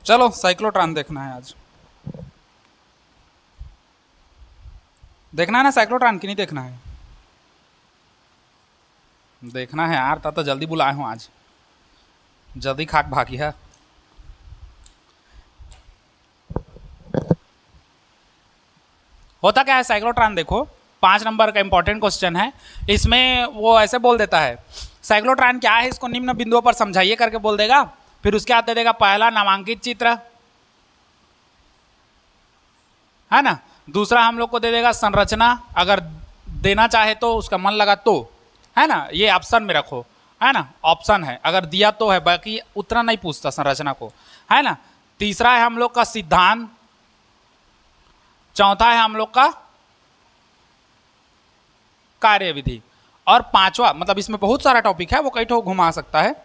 चलो साइक्लोट्रॉन देखना है आज। देखना है ना साइक्लोट्रॉन की नहीं देखना है? देखना है यार, तब तो जल्दी बुलाए हूँ आज, जल्दी खाक भागी है। होता क्या है साइक्लोट्रॉन, देखो 5 नंबर का इंपॉर्टेंट क्वेश्चन है। इसमें वो ऐसे बोल देता है साइक्लोट्रॉन क्या है, इसको निम्न बिंदुओं पर समझाइए करके बोल देगा। फिर उसके बाद दे देगा पहला नामांकित चित्र, है ना। दूसरा हम लोग को दे देगा संरचना, अगर देना चाहे तो, उसका मन लगा तो, है ना। ये ऑप्शन में रखो, है ना, ऑप्शन है, अगर दिया तो है, बाकी उतना नहीं पूछता संरचना को, है ना। तीसरा है हम लोग का सिद्धांत, चौथा है हम लोग का कार्यविधि, और पांचवा, मतलब इसमें बहुत सारा टॉपिक है, वो कई ठो घुमा सकता है।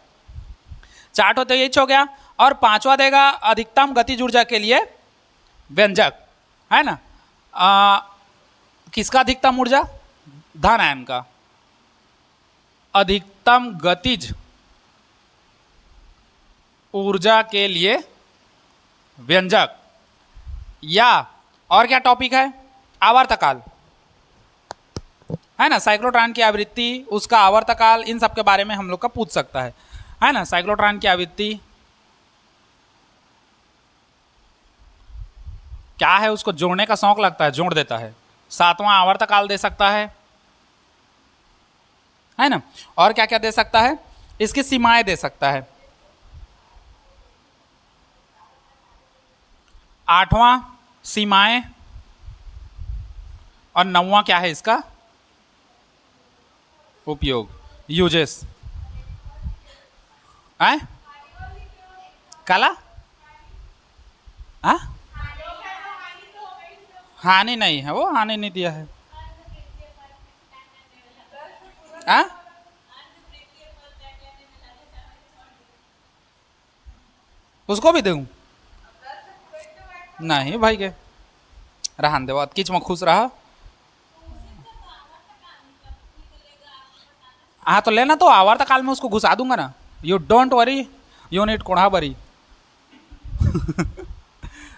चार ठो तो यही हो गया, और पांचवा देगा अधिकतम गतिज ऊर्जा के लिए व्यंजक, है ना। किसका अधिकतम ऊर्जा? धन आयन का। अधिकतम गतिज ऊर्जा के लिए व्यंजक, या और क्या टॉपिक है, आवर्तकाल, है ना। साइक्लोट्रॉन की आवृत्ति, उसका आवर्तकाल, इन सब के बारे में हम लोग का पूछ सकता है ना। साइक्लोट्रॉन की आवृत्ति क्या है, उसको जोड़ने का शौक लगता है, जोड़ देता है। सातवां आवर्तकाल दे सकता है ना। और क्या क्या दे सकता है, इसकी सीमाएं दे सकता है। आठवां सीमाएं, और नौवां क्या है इसका उपयोग, यूजेस। है काला, हाँ हानि नहीं है, वो हानि नहीं दिया है। आ? उसको भी दूँ? नहीं भाई के रहन दे, किच में खुश रहा। हाँ तो लेना, तो आवर्तकाल में उसको घुसा दूंगा ना, you don't worry, you need कोढ़ा बरी।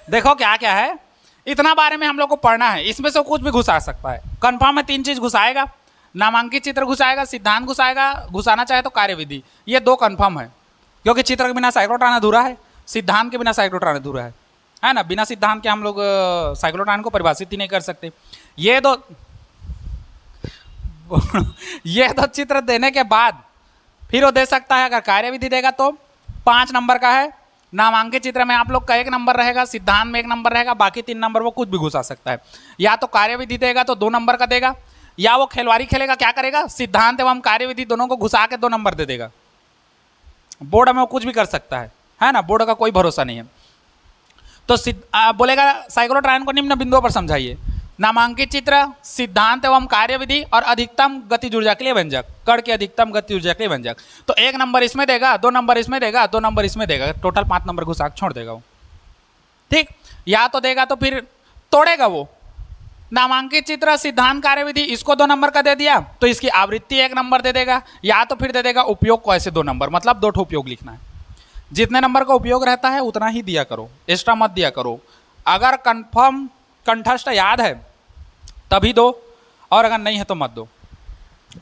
देखो क्या क्या है, इतना बारे में हम लोग को पढ़ना है, इसमें से कुछ भी घुसा सकता है। कंफर्म है 3 चीज घुसाएगा, नामांकित चित्र घुसाएगा, सिद्धांत घुसाएगा, घुसाना चाहे तो कार्यविधि, ये 2 कंफर्म है। क्योंकि चित्र के बिना साइक्लोट्रॉन अधूरा है, सिद्धांत के बिना साइक्लोट्रॉन अधूरा है ना। बिना सिद्धांत के हम लोग साइक्लोट्रॉन को परिभाषित ही नहीं कर सकते। ये दो ये दो चित्र देने के बाद फिर वो दे सकता है, अगर कार्यविधि देगा तो 5 नंबर का है। नामांकित चित्र में आप लोग का 1 नंबर रहेगा, सिद्धांत में 1 नंबर रहेगा, बाकी 3 नंबर वो कुछ भी घुसा सकता है। या तो कार्यविधि देगा तो 2 नंबर का देगा, या वो खेलवाड़ी खेलेगा, क्या करेगा, सिद्धांत एवं कार्यविधि दोनों को घुसा के 2 नंबर दे देगा। बोर्ड में वो कुछ भी कर सकता है ना, बोर्ड का कोई भरोसा नहीं है। तो बोलेगा साइक्लोट्रॉन को निम्न बिंदुओं पर समझाइए, नामांकित चित्र, सिद्धांत एवं कार्यविधि, और अधिकतम गतिज ऊर्जा के लिए व्यंजक, कण के अधिकतम गति ऊर्जा के लिए व्यंजक। तो 1 नंबर इसमें देगा, 2 नंबर इसमें देगा, 2 नंबर इसमें देगा, टोटल 5 नंबर घुसा छोड़ देगा वो। ठीक, या तो देगा तो फिर तोड़ेगा वो, नामांकित चित्र, सिद्धांत, कार्यविधि, इसको 2 नंबर का दे दिया तो इसकी आवृत्ति 1 नंबर दे देगा, या तो फिर दे देगा उपयोग को ऐसे 2 नंबर, मतलब 2 ठो उपयोग लिखना है। जितने नंबर का उपयोग रहता है उतना ही दिया करो, एक्स्ट्रा मत दिया करो। अगर कंफर्म कंठस्थ याद है तभी दो, और अगर नहीं है तो मत दो।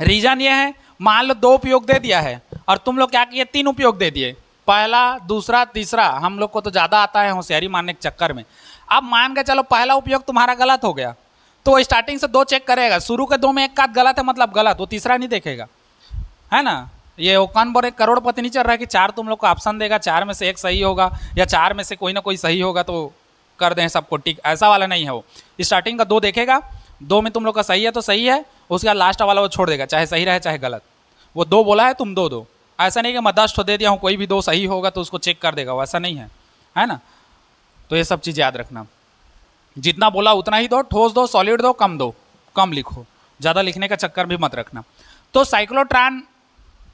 रीजन ये है, मान लो 2 उपयोग दे दिया है और तुम लोग क्या किए, 3 उपयोग दे दिए, पहला, दूसरा, तीसरा। हम लोग को तो ज़्यादा आता है होशियारी मारने के चक्कर में। अब मान के चलो पहला उपयोग तुम्हारा गलत हो गया, तो स्टार्टिंग से 2 चेक करेगा, शुरू के 2 में 1 का गलत है मतलब गलत, वो तीसरा नहीं देखेगा, है ना। ये वो कौन बोले करोड़पति नहीं चल रहा है कि 4 तुम लोग को ऑप्शन देगा, 4 में से 1 सही होगा, या 4 में से कोई ना कोई सही होगा तो कर दें सबको टिक, ऐसा वाला नहीं है वो। स्टार्टिंग का 2 देखेगा, 2 में तुम लोग का सही है तो सही है, उसके बाद लास्ट वाला वो छोड़ देगा, चाहे सही रहे चाहे गलत। वो 2 बोला है तुम 2 दो, ऐसा नहीं कि मैं 10 दे दिया हूँ, कोई भी 2 सही होगा तो उसको चेक कर देगा, वैसा नहीं है ना। तो ये सब चीज़ याद रखना, जितना बोला उतना ही दो, ठोस दो, सॉलिड दो, कम लिखो, ज़्यादा लिखने का चक्कर भी मत रखना। तो साइक्लोट्रॉन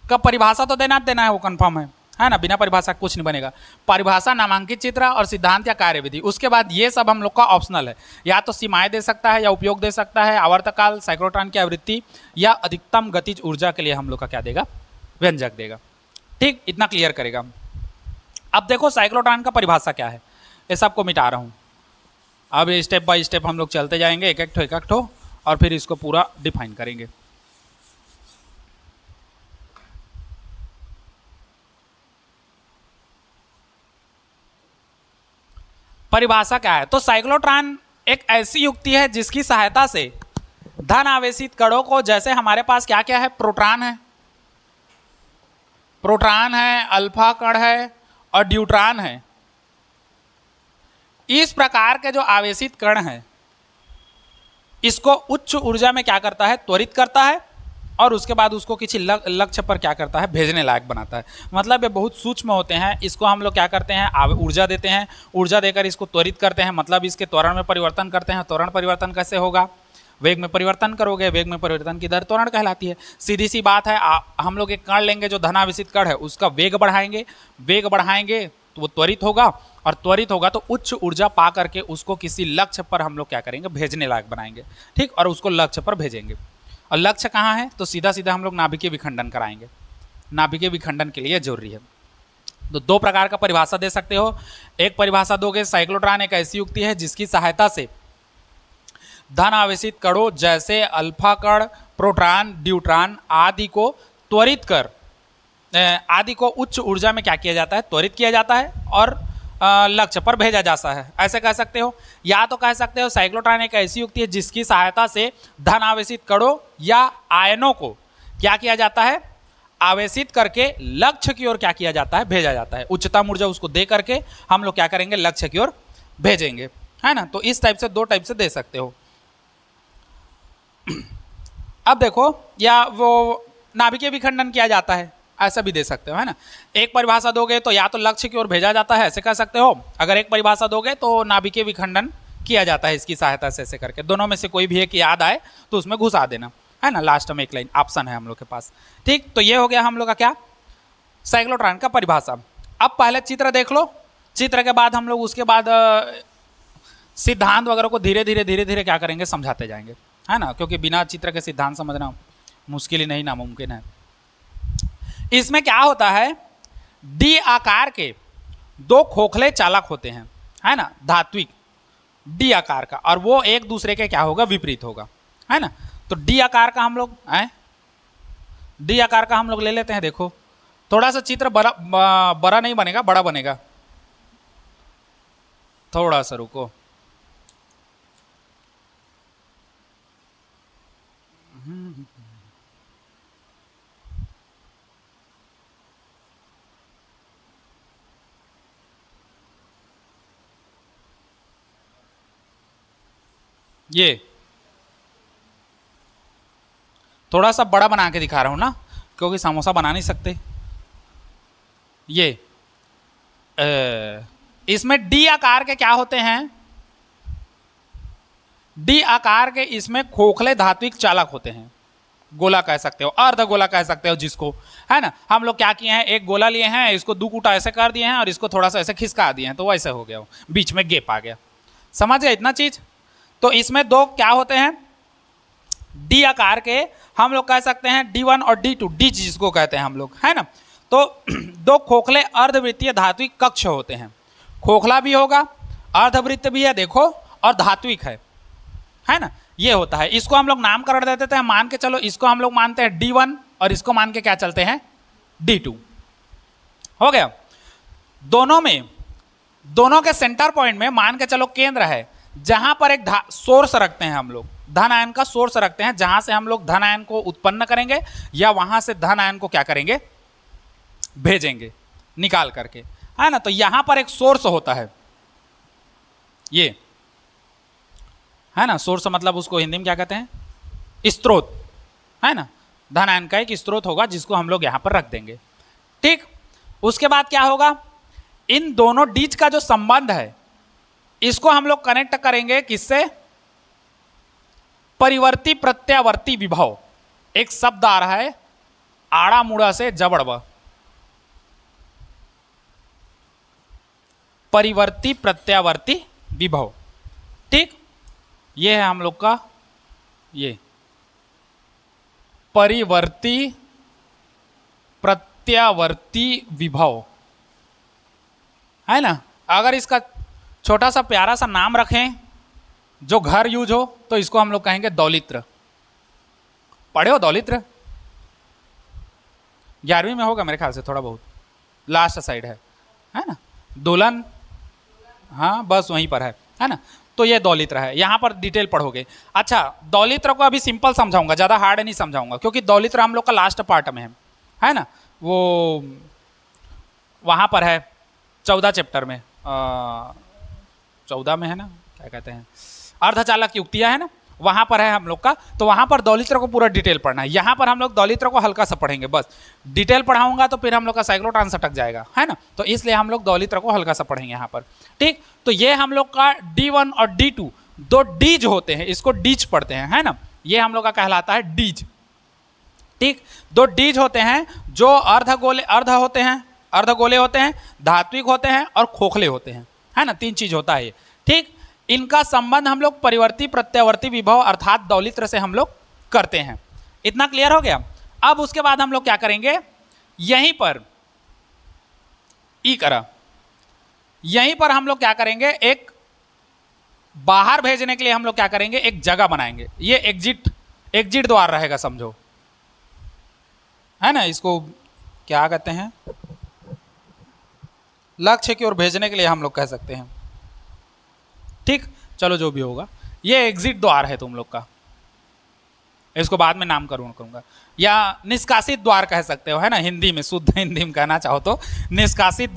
का परिभाषा तो देना है, वो कंफर्म है ना, बिना परिभाषा कुछ नहीं बनेगा। परिभाषा, नामांकित चित्र और सिद्धांत या कार्यविधि, उसके बाद ये सब हम लोग का ऑप्शनल है, या तो सीमाएं दे सकता है, या उपयोग दे सकता है, आवर्तकाल, साइक्लोट्रॉन की आवृत्ति, या अधिकतम गतिज ऊर्जा के लिए हम लोग का क्या देगा, व्यंजक देगा। ठीक, इतना क्लियर करेगा। अब देखो साइक्लोट्रॉन का परिभाषा क्या है, ये सबको मिटा रहा हूं। अब स्टेप बाय स्टेप हम लोग चलते जाएंगे, एक एक ठो और फिर इसको पूरा डिफाइन करेंगे। परिभाषा क्या है, तो साइक्लोट्रॉन एक ऐसी युक्ति है जिसकी सहायता से धन आवेशित कणों को, जैसे हमारे पास क्या क्या है, प्रोटॉन है, अल्फा कण है और ड्यूट्रॉन है, इस प्रकार के जो आवेशित कण हैं इसको उच्च ऊर्जा में क्या करता है, त्वरित करता है और उसके बाद उसको किसी लक्ष्य पर क्या करता है, भेजने लायक बनाता है। मतलब ये बहुत सूक्ष्म होते हैं, इसको हम लोग क्या करते हैं, ऊर्जा देते हैं, ऊर्जा देकर इसको त्वरित करते हैं, मतलब इसके त्वरण में परिवर्तन करते हैं। त्वरण परिवर्तन कैसे होगा, वेग में परिवर्तन करोगे, वेग में परिवर्तन की दर त्वरण कहलाती है। सीधी सी बात है, हम लोग एक कण लेंगे जो धनावेशित कण है, उसका वेग बढ़ाएंगे तो वो त्वरित होगा, और त्वरित होगा तो उच्च ऊर्जा पा करके उसको किसी लक्ष्य पर हम लोग क्या करेंगे, भेजने लायक बनाएंगे, ठीक, और उसको लक्ष्य पर भेजेंगे। और लक्ष्य कहाँ है, तो सीधा सीधा हम लोग नाभिकीय विखंडन कराएंगे। नाभिकीय विखंडन के लिए जरूरी है। तो दो प्रकार का परिभाषा दे सकते हो। एक परिभाषा दोगे, साइक्लोट्रॉन एक ऐसी युक्ति है जिसकी सहायता से धन आवेशित कणों जैसे अल्फा कण, प्रोटॉन, ड्यूट्रॉन आदि को त्वरित कर आदि को उच्च ऊर्जा में क्या किया जाता है, त्वरित किया जाता है और लक्ष्य पर भेजा जाता है, ऐसे कह सकते हो। या तो कह सकते हो साइक्लोट्रॉन एक ऐसी युक्ति है जिसकी सहायता से धन आवेशित कणों या आयनों को क्या किया जाता है, आवेशित करके लक्ष्य की ओर क्या किया जाता है, भेजा जाता है। उच्चतम ऊर्जा उसको दे करके हम लोग क्या करेंगे, लक्ष्य की ओर भेजेंगे, है ना। तो इस टाइप से दो टाइप से दे सकते हो। अब देखो, या वो नाभिकीय विखंडन किया जाता है, ऐसा भी दे सकते हो, है ना। एक परिभाषा दोगे तो या तो लक्ष्य की ओर भेजा जाता है, ऐसे कह सकते हो। अगर एक परिभाषा दोगे तो नाभिकीय विखंडन किया जाता है इसकी सहायता से, ऐसे करके। दोनों में से कोई भी एक याद आए तो उसमें घुसा देना, है ना। लास्ट में एक लाइन ऑप्शन है हम लोग के पास, ठीक। तो ये हो गया हम लोग का क्या, साइक्लोट्रॉन का परिभाषा। अब पहले चित्र देख लो, चित्र के बाद हम लोग उसके बाद सिद्धांत वगैरह को धीरे धीरे क्या करेंगे, समझाते जाएंगे, है ना, क्योंकि बिना चित्र के सिद्धांत समझना मुश्किल ही नहीं, नामुमकिन है। इसमें क्या होता है, डी आकार के दो खोखले चालक होते हैं, है ना, धात्विक डी आकार का, और वो एक दूसरे के क्या होगा, विपरीत होगा, है ना। तो डी आकार का हम लोग ले लेते हैं। देखो थोड़ा सा चित्र बड़ा नहीं बनेगा, बड़ा बनेगा, थोड़ा सा रुको। ये थोड़ा सा बड़ा बना के दिखा रहा हूं ना, क्योंकि समोसा बना नहीं सकते। ये इसमें डी आकार के क्या होते हैं, डी आकार के इसमें खोखले धात्विक चालक होते हैं। गोला कह सकते हो, अर्ध गोला कह सकते हो जिसको, है ना। हम लोग क्या किए हैं, एक गोला लिए हैं, इसको दो कूटा ऐसे कर दिए हैं और इसको थोड़ा सा ऐसे खिसका दिए हैं, तो वैसे हो गया, बीच में गैप आ गया। समझ गए इतना चीज। तो इसमें दो क्या होते हैं, डी आकार के, हम लोग कह सकते हैं D1 और D2, डी जिसको कहते हैं हम लोग, है ना। तो दो खोखले अर्धवृत्तीय धात्विक कक्ष होते हैं, खोखला भी होगा, अर्धवृत्त भी है देखो, और धात्विक है ना। ये होता है, इसको हम लोग नामकरण दे देते हैं, मान के चलो इसको हम लोग मानते हैं D1 और इसको मान के क्या चलते हैं, D2। हो गया। दोनों के सेंटर पॉइंट में मान के चलो केंद्र है, जहां पर एक सोर्स रखते हैं हम लोग, धन आयन का सोर्स रखते हैं, जहां से हम लोग धन आयन को उत्पन्न करेंगे या वहां से धन आयन को क्या करेंगे, भेजेंगे निकाल करके, है ना। तो यहां पर एक सोर्स होता है, ये है ना, सोर्स मतलब उसको हिंदी में क्या कहते हैं, स्रोत, है ना। धन आयन का एक स्रोत होगा जिसको हम लोग यहां पर रख देंगे, ठीक। उसके बाद क्या होगा, इन दोनों डीज का जो संबंध है इसको हम लोग कनेक्ट करेंगे किससे, परिवर्ती प्रत्यावर्ती विभव। एक शब्द आ रहा है आड़ा मुड़ा से जबड़ ब, परिवर्ती प्रत्यावर्ती विभव, ठीक। ये है हम लोग का, ये परिवर्ती प्रत्यावर्ती विभव, है ना। अगर इसका छोटा सा प्यारा सा नाम रखें जो घर यूज हो तो इसको हम लोग कहेंगे दौलित्र। पढ़े हो दौलित्र? 11वीं में होगा मेरे ख्याल से, थोड़ा बहुत लास्ट साइड है ना। दुल्हन, हाँ बस वहीं पर है ना। तो ये दौलित्र है, यहाँ पर डिटेल पढ़ोगे। अच्छा, दौलित्र को अभी सिंपल समझाऊंगा, ज़्यादा हार्ड नहीं समझाऊंगा, क्योंकि दौलित्र हम लोग का लास्ट पार्ट में है ना। वो वहाँ पर है 14 चैप्टर में, 14 में है ना, क्या कहते हैं, अर्धचालक युक्तियाँ है ना, वहाँ पर है हम लोग का। तो वहाँ पर दौलित्र को पूरा डिटेल पढ़ना है। यहाँ पर हम लोग दौलित्र को हल्का सा पढ़ेंगे बस। डिटेल पढ़ाऊंगा तो फिर हम लोग का साइक्लोट्रॉन अटक जाएगा, है ना। तो इसलिए हम लोग दौलित्र को हल्का सा पढ़ेंगे यहाँ पर, ठीक। तो ये हम लोग का D1 और D2 दो डीज होते हैं, इसको डीज पढ़ते हैं, है ना। ये हम लोग का कहलाता है डीज, ठीक। दो डीज होते हैं जो अर्धगोले होते हैं, धात्विक होते हैं और खोखले होते हैं, है ना। 3 चीज होता है ये, ठीक। इनका संबंध हम लोग परिवर्ती प्रत्यावर्ती विभव अर्थात दौलित्र से हम लोग करते हैं। इतना क्लियर हो गया। अब उसके बाद हम लोग क्या करेंगे, यहीं पर यहीं पर हम लोग क्या करेंगे, एक बाहर भेजने के लिए हम लोग क्या करेंगे, एक जगह बनाएंगे। ये एग्जिट द्वार रहेगा समझो, है ना। इसको क्या कहते हैं, लक्ष्य की ओर भेजने के लिए हम लोग कह सकते हैं, ठीक। चलो जो भी होगा, ये एग्जिट द्वार है तुम लोग का, इसको बाद में नाम करूंगा, या निष्कासित द्वार कह सकते हो, है ना। हिंदी में, शुद्ध हिंदी में कहना चाहो तो निष्कासित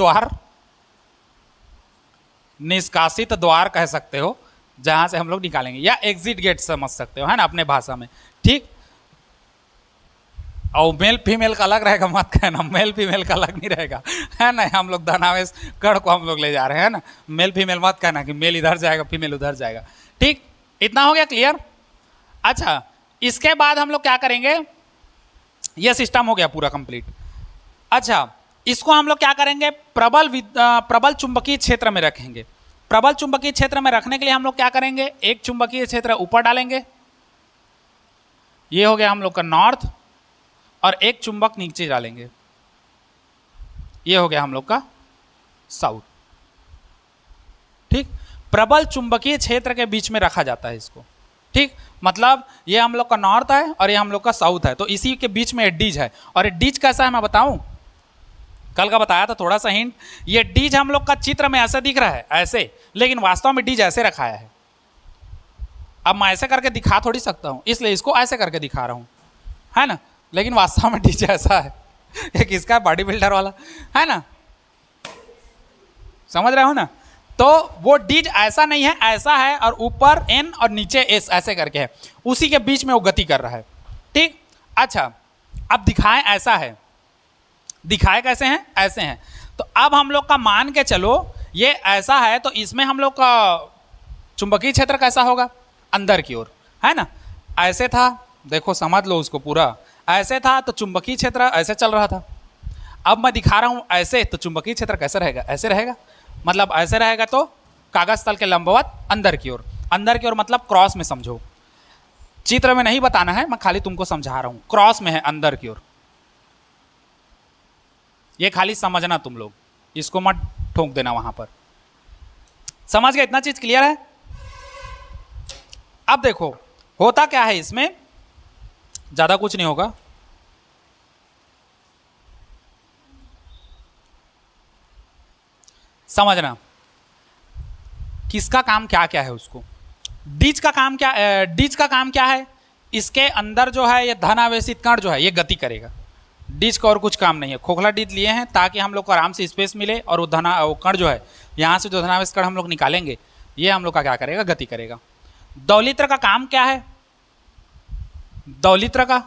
द्वार कह सकते हो, जहां से हम लोग निकालेंगे, या एग्जिट गेट समझ सकते हो, है ना, अपने भाषा में, ठीक। और मेल फीमेल का अलग रहेगा, मत कहना, मेल फीमेल का अलग नहीं रहेगा, है ना। हम लोग धनावेश कण को हम लोग ले जा रहे हैं ना, मेल फीमेल मत कहना कि मेल इधर जाएगा फीमेल उधर जाएगा, ठीक। इतना हो गया क्लियर। अच्छा, इसके बाद हम लोग क्या करेंगे, ये सिस्टम हो गया पूरा कंप्लीट। अच्छा, इसको हम लोग क्या करेंगे, प्रबल चुंबकीय क्षेत्र में रखेंगे। प्रबल चुंबकीय क्षेत्र में रखने के लिए हम लोग क्या करेंगे, एक चुंबकीय क्षेत्र ऊपर डालेंगे, ये हो गया हम लोग का नॉर्थ, और एक चुंबक नीचे डालेंगे, ये हो गया हम लोग का साउथ, ठीक। प्रबल चुंबकीय क्षेत्र के बीच में रखा जाता है इसको, ठीक। मतलब ये हम लोग का नॉर्थ है और ये हम लोग का साउथ है, तो इसी के बीच में डीज है। और ये डीज कैसा है मैं बताऊं, कल का बताया था थोड़ा सा हिंट। ये डीज हम लोग का चित्र में ऐसे दिख रहा है, ऐसे, लेकिन वास्तव में डीज ऐसे रखाया है। अब मैं ऐसे करके दिखा थोड़ी सकता हूं, इसलिए इसको ऐसे करके दिखा रहा हूं, है ना। लेकिन वास्तव में डीज ऐसा है, एक इसका बॉडी बिल्डर वाला, है ना, समझ रहे हो ना। तो वो डीज ऐसा नहीं है, ऐसा है, और ऊपर एन और नीचे एस ऐसे करके है, उसी के बीच में वो गति कर रहा है, ठीक। अच्छा, अब दिखाएं ऐसा है, दिखाए कैसे हैं, ऐसे हैं। तो अब हम लोग का मान के चलो ये ऐसा है, तो इसमें हम लोग का चुंबकीय क्षेत्र कैसा होगा, अंदर की ओर, है ना। ऐसे था, देखो समझ लो उसको पूरा, ऐसे था तो चुंबकीय क्षेत्र ऐसे चल रहा था। अब मैं दिखा रहा हूं ऐसे, तो चुंबकीय क्षेत्र कैसे रहेगा, ऐसे रहेगा। मतलब ऐसे रहेगा तो कागज तल के लंबवत अंदर की ओर, अंदर की ओर मतलब क्रॉस में समझो, चित्र में नहीं बताना है, मैं खाली तुमको समझा रहा हूं, क्रॉस में है अंदर की ओर। ये खाली समझना तुम लोग, इसको मत ठोक देना वहां पर, समझ गए, इतना चीज क्लियर है। अब देखो होता क्या है, इसमें ज्यादा कुछ नहीं होगा, समझना किसका काम क्या क्या है उसको। डीज का काम क्या, डीज का काम क्या है, इसके अंदर जो है ये धन आवेशित कण जो है ये गति करेगा। डीज का और कुछ काम नहीं है, खोखला डीज लिए हैं ताकि हम लोग को आराम से स्पेस मिले, और वो कण जो है यहाँ से जो धनावेश कण हम लोग निकालेंगे, ये हम लोग का क्या करेगा, गति करेगा। दौलित्र का काम क्या है, दौलित्र का,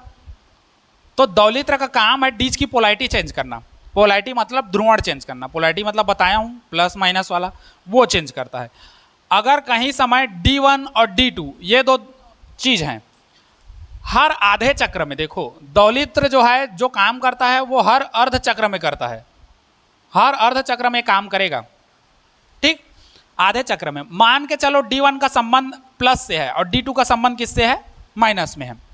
तो दौलित्र का काम है डीज की पोलैरिटी चेंज करना। पोलैरिटी मतलब ध्रुवण चेंज करना, पोलैरिटी मतलब बताया हूं प्लस माइनस वाला, वो चेंज करता है। अगर कहीं समय D1 और D2 ये दो चीज हैं, हर आधे चक्र में, देखो दौलित्र जो है जो काम करता है वो हर अर्ध चक्र में करता है, हर अर्ध चक्र में काम करेगा, ठीक। आधे चक्र में मान के चलो D1 का संबंध प्लस से है और D2 का संबंध किससे है, माइनस में है।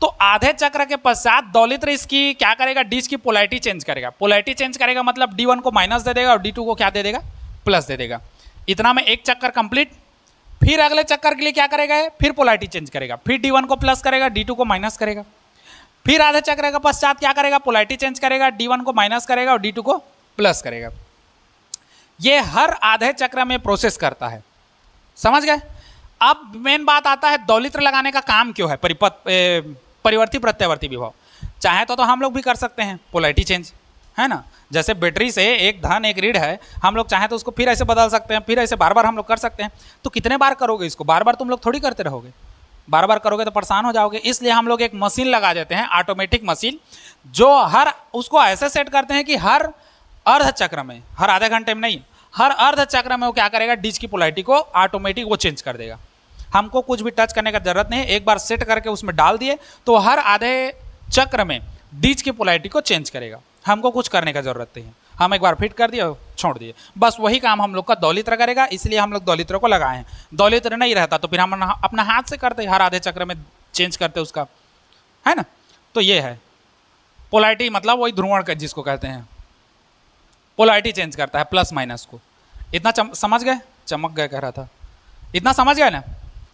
तो आधे चक्र के पश्चात दौलित्र इसकी क्या करेगा, डीज की पोलैरिटी चेंज करेगा। पोलैरिटी चेंज करेगा मतलब D1 को माइनस दे देगा और D2 को क्या दे देगा, प्लस दे देगा। इतना में एक चक्कर कंप्लीट। फिर अगले चक्कर के लिए क्या करेगा है, फिर पोलैरिटी चेंज करेगा, फिर D1 को प्लस करेगा, D2 को माइनस करेगा। फिर आधे चक्र के पश्चात क्या करेगा, पोलैरिटी चेंज करेगा, D1 को माइनस करेगा और D2 को प्लस करेगा। ये हर आधे चक्र में प्रोसेस करता है, समझ गए। अब मेन बात आता है दौलित्र लगाने का काम क्यों है, परिवर्ती प्रत्यावर्ती विभव। चाहे तो हम लोग भी कर सकते हैं पोलैरिटी चेंज, है ना। जैसे बैटरी से एक धन एक ऋण है, हम लोग चाहे तो उसको फिर ऐसे बदल सकते हैं, फिर ऐसे बार बार हम लोग कर सकते हैं। तो कितने बार करोगे इसको, बार बार तुम लोग थोड़ी करते रहोगे, बार बार करोगे तो परेशान हो जाओगे। इसलिए हम लोग एक मशीन लगा देते हैं, ऑटोमेटिक मशीन, जो हर उसको ऐसे सेट करते हैं कि हर अर्ध चक्र में, हर आधे घंटे में नहीं, हर अर्ध चक्र में वो क्या करेगा, डिज की पोलैरिटी को ऑटोमेटिक वो चेंज कर देगा। हमको कुछ भी टच करने का जरूरत नहीं है, एक बार सेट करके उसमें डाल दिए तो हर आधे चक्र में डिज की पोलैरिटी को चेंज करेगा। हमको कुछ करने का जरूरत नहीं है, हम एक बार फिट कर दिए छोड़ दिए, बस वही काम हम लोग का दौलित्र करेगा। इसलिए हम लोग दौलित्र को लगाए हैं। दौलित्र नहीं रहता तो फिर हम अपना हाथ से करते, हर आधे चक्र में चेंज करते उसका, है ना। तो ये है पोलैरिटी, मतलब वही ध्रुवण जिसको कहते हैं, पोलैरिटी चेंज करता है प्लस माइनस को। इतना समझ गए, चमक गए कह रहा था, इतना समझ गए ना।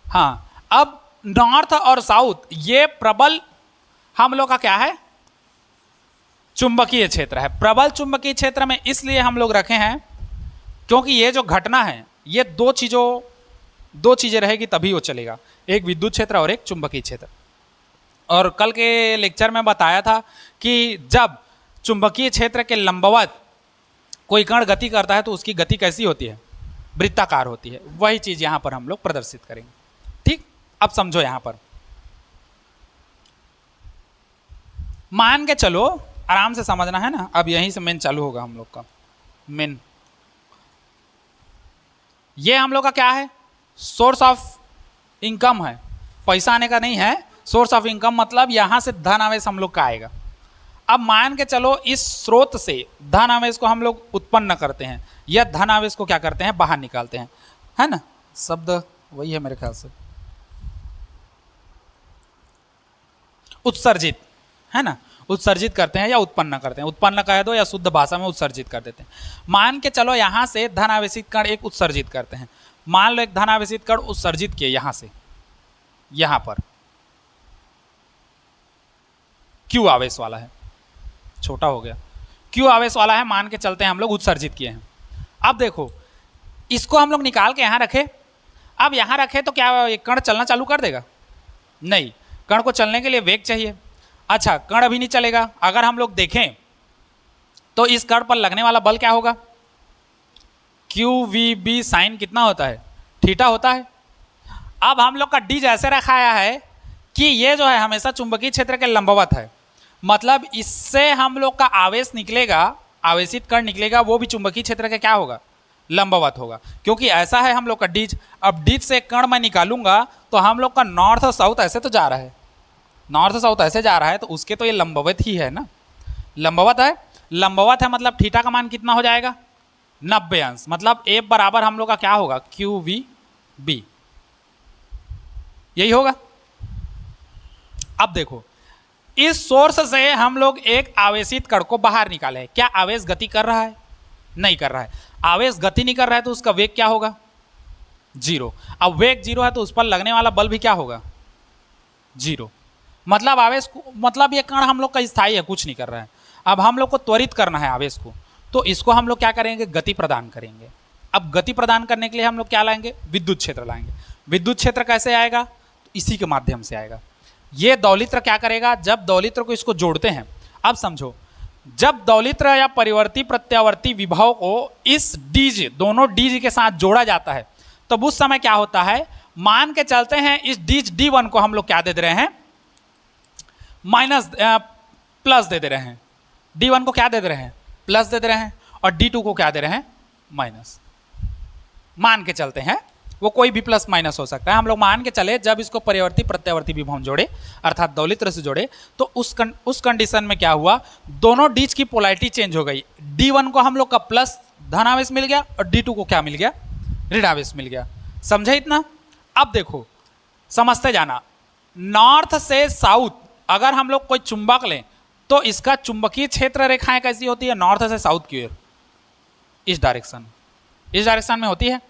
हाँ, अब नॉर्थ और साउथ ये प्रबल हम लोग का क्या है, चुंबकीय क्षेत्र है। प्रबल चुंबकीय क्षेत्र में इसलिए हम लोग रखे हैं क्योंकि ये जो घटना है ये दो चीजें रहेगी तभी वो चलेगा, एक विद्युत क्षेत्र और एक चुंबकीय क्षेत्र। और कल के लेक्चर में बताया था कि जब चुंबकीय क्षेत्र के लंबवत कोई कण गति करता है तो उसकी गति कैसी होती है, वृत्ताकार होती है। वही चीज यहां पर हम लोग प्रदर्शित करेंगे। ठीक, अब समझो यहां पर मान के चलो, आराम से समझना है ना। अब यहीं से मेन चालू होगा हम लोग का मेन। ये हम लोग का क्या है, सोर्स ऑफ इनकम है, पैसा आने का नहीं है। सोर्स ऑफ इनकम मतलब यहां से धन आवेश हम लोग का आएगा। अब मान के चलो इस स्रोत से धन आवेश को हम लोग उत्पन्न करते हैं, या धन आवेश को क्या करते हैं, बाहर निकालते हैं, है ना। शब्द वही है मेरे ख्याल से, उत्सर्जित, है ना। उत्सर्जित करते हैं या उत्पन्न करते हैं, उत्पन्न कह दो या शुद्ध भाषा में उत्सर्जित कर देते हैं। मान के चलो यहां से धन आवेशित कण एक उत्सर्जित करते हैं। मान लो एक धन आवेशित कण उत्सर्जित किए यहां से, यहां पर क्यू आवेश वाला है, छोटा हो गया, क्यू आवेश वाला है, मान के चलते हैं हम लोग उत्सर्जित किए हैं। अब देखो इसको हम लोग निकाल के यहां रखे। अब यहां रखे तो क्या कण चलना चालू कर देगा, नहीं। कण को चलने के लिए वेग चाहिए। अच्छा, कण अभी नहीं चलेगा। अगर हम लोग देखें तो इस कण पर लगने वाला बल क्या होगा, क्यू वी बी साइन कितना होता है, थीटा होता है। अब हम लोग का डीज ऐसे रखाया है कि ये जो है हमेशा चुंबकीय क्षेत्र के लंबवत है, मतलब इससे हम लोग का आवेश निकलेगा, आवेशित कण निकलेगा, वो भी चुंबकीय क्षेत्र के क्या होगा, लंबवत होगा। क्योंकि ऐसा है हम लोग का डीज। अब डीज से कण मैं निकालूंगा तो हम लोग का नॉर्थ और साउथ ऐसे तो जा रहा है, नॉर्थ साउथ ऐसे जा रहा है, तो उसके तो ये लंबवत ही है ना, लंबवत है। लंबवत है मतलब थीटा का मान कितना हो जाएगा, 90 अंश। मतलब ए बराबर हम लोग का क्या होगा, क्यू वी बी, यही होगा। अब देखो इस सोर्स से हम लोग एक आवेशित कण को बाहर निकाले। क्या आवेश गति कर रहा है, नहीं कर रहा है। आवेश गति नहीं कर रहा है तो उसका वेग क्या होगा, जीरो। अब वेग जीरो है तो उस पर लगने वाला बल भी क्या होगा, जीरो। मतलब आवेश को, मतलब ये कण हम लोग का स्थायी है, कुछ नहीं कर रहा है। अब हम लोग को त्वरित करना है आवेश को, तो इसको हम लोग क्या करेंगे, गति प्रदान करेंगे। अब गति प्रदान करने के लिए हम लोग क्या लाएंगे, विद्युत क्षेत्र लाएंगे। विद्युत क्षेत्र कैसे आएगा, तो इसी के माध्यम से आएगा। ये दौलित्र क्या करेगा, जब दौलित्र को इसको जोड़ते हैं, अब समझो, जब दौलित्र या परिवर्ती प्रत्यावर्ती विभव को इस डीज, दोनों डीज के साथ जोड़ा जाता है, तब उस समय क्या होता है, मान के चलते हैं इस डीज D1 को हम लोग क्या दे दे रहे हैं, माइनस प्लस दे दे रहे हैं। D1 को क्या दे दे रहे हैं, प्लस दे दे रहे हैं, और D2 को क्या दे रहे हैं, माइनस। मान के चलते हैं, वो कोई भी प्लस माइनस हो सकता है। हम लोग मान के चले जब इसको परिवर्ती प्रत्यावर्ती विभव जोड़े, अर्थात दौलित्र से जोड़े, तो उस कंडीशन में क्या हुआ, दोनों डीज की पोलैरिटी चेंज हो गई। D1 को हम लोग का प्लस धन आवेश मिल गया और D2 को क्या मिल गया, ऋण आवेश मिल गया। समझे इतना। अब देखो समझते जाना, नॉर्थ से साउथ अगर हम लोग कोई चुंबक लें तो इसका चुंबकीय क्षेत्र रेखाएं कैसी होती है, नॉर्थ से साउथ की ओर, इस डायरेक्शन, इस डायरेक्शन में होती है।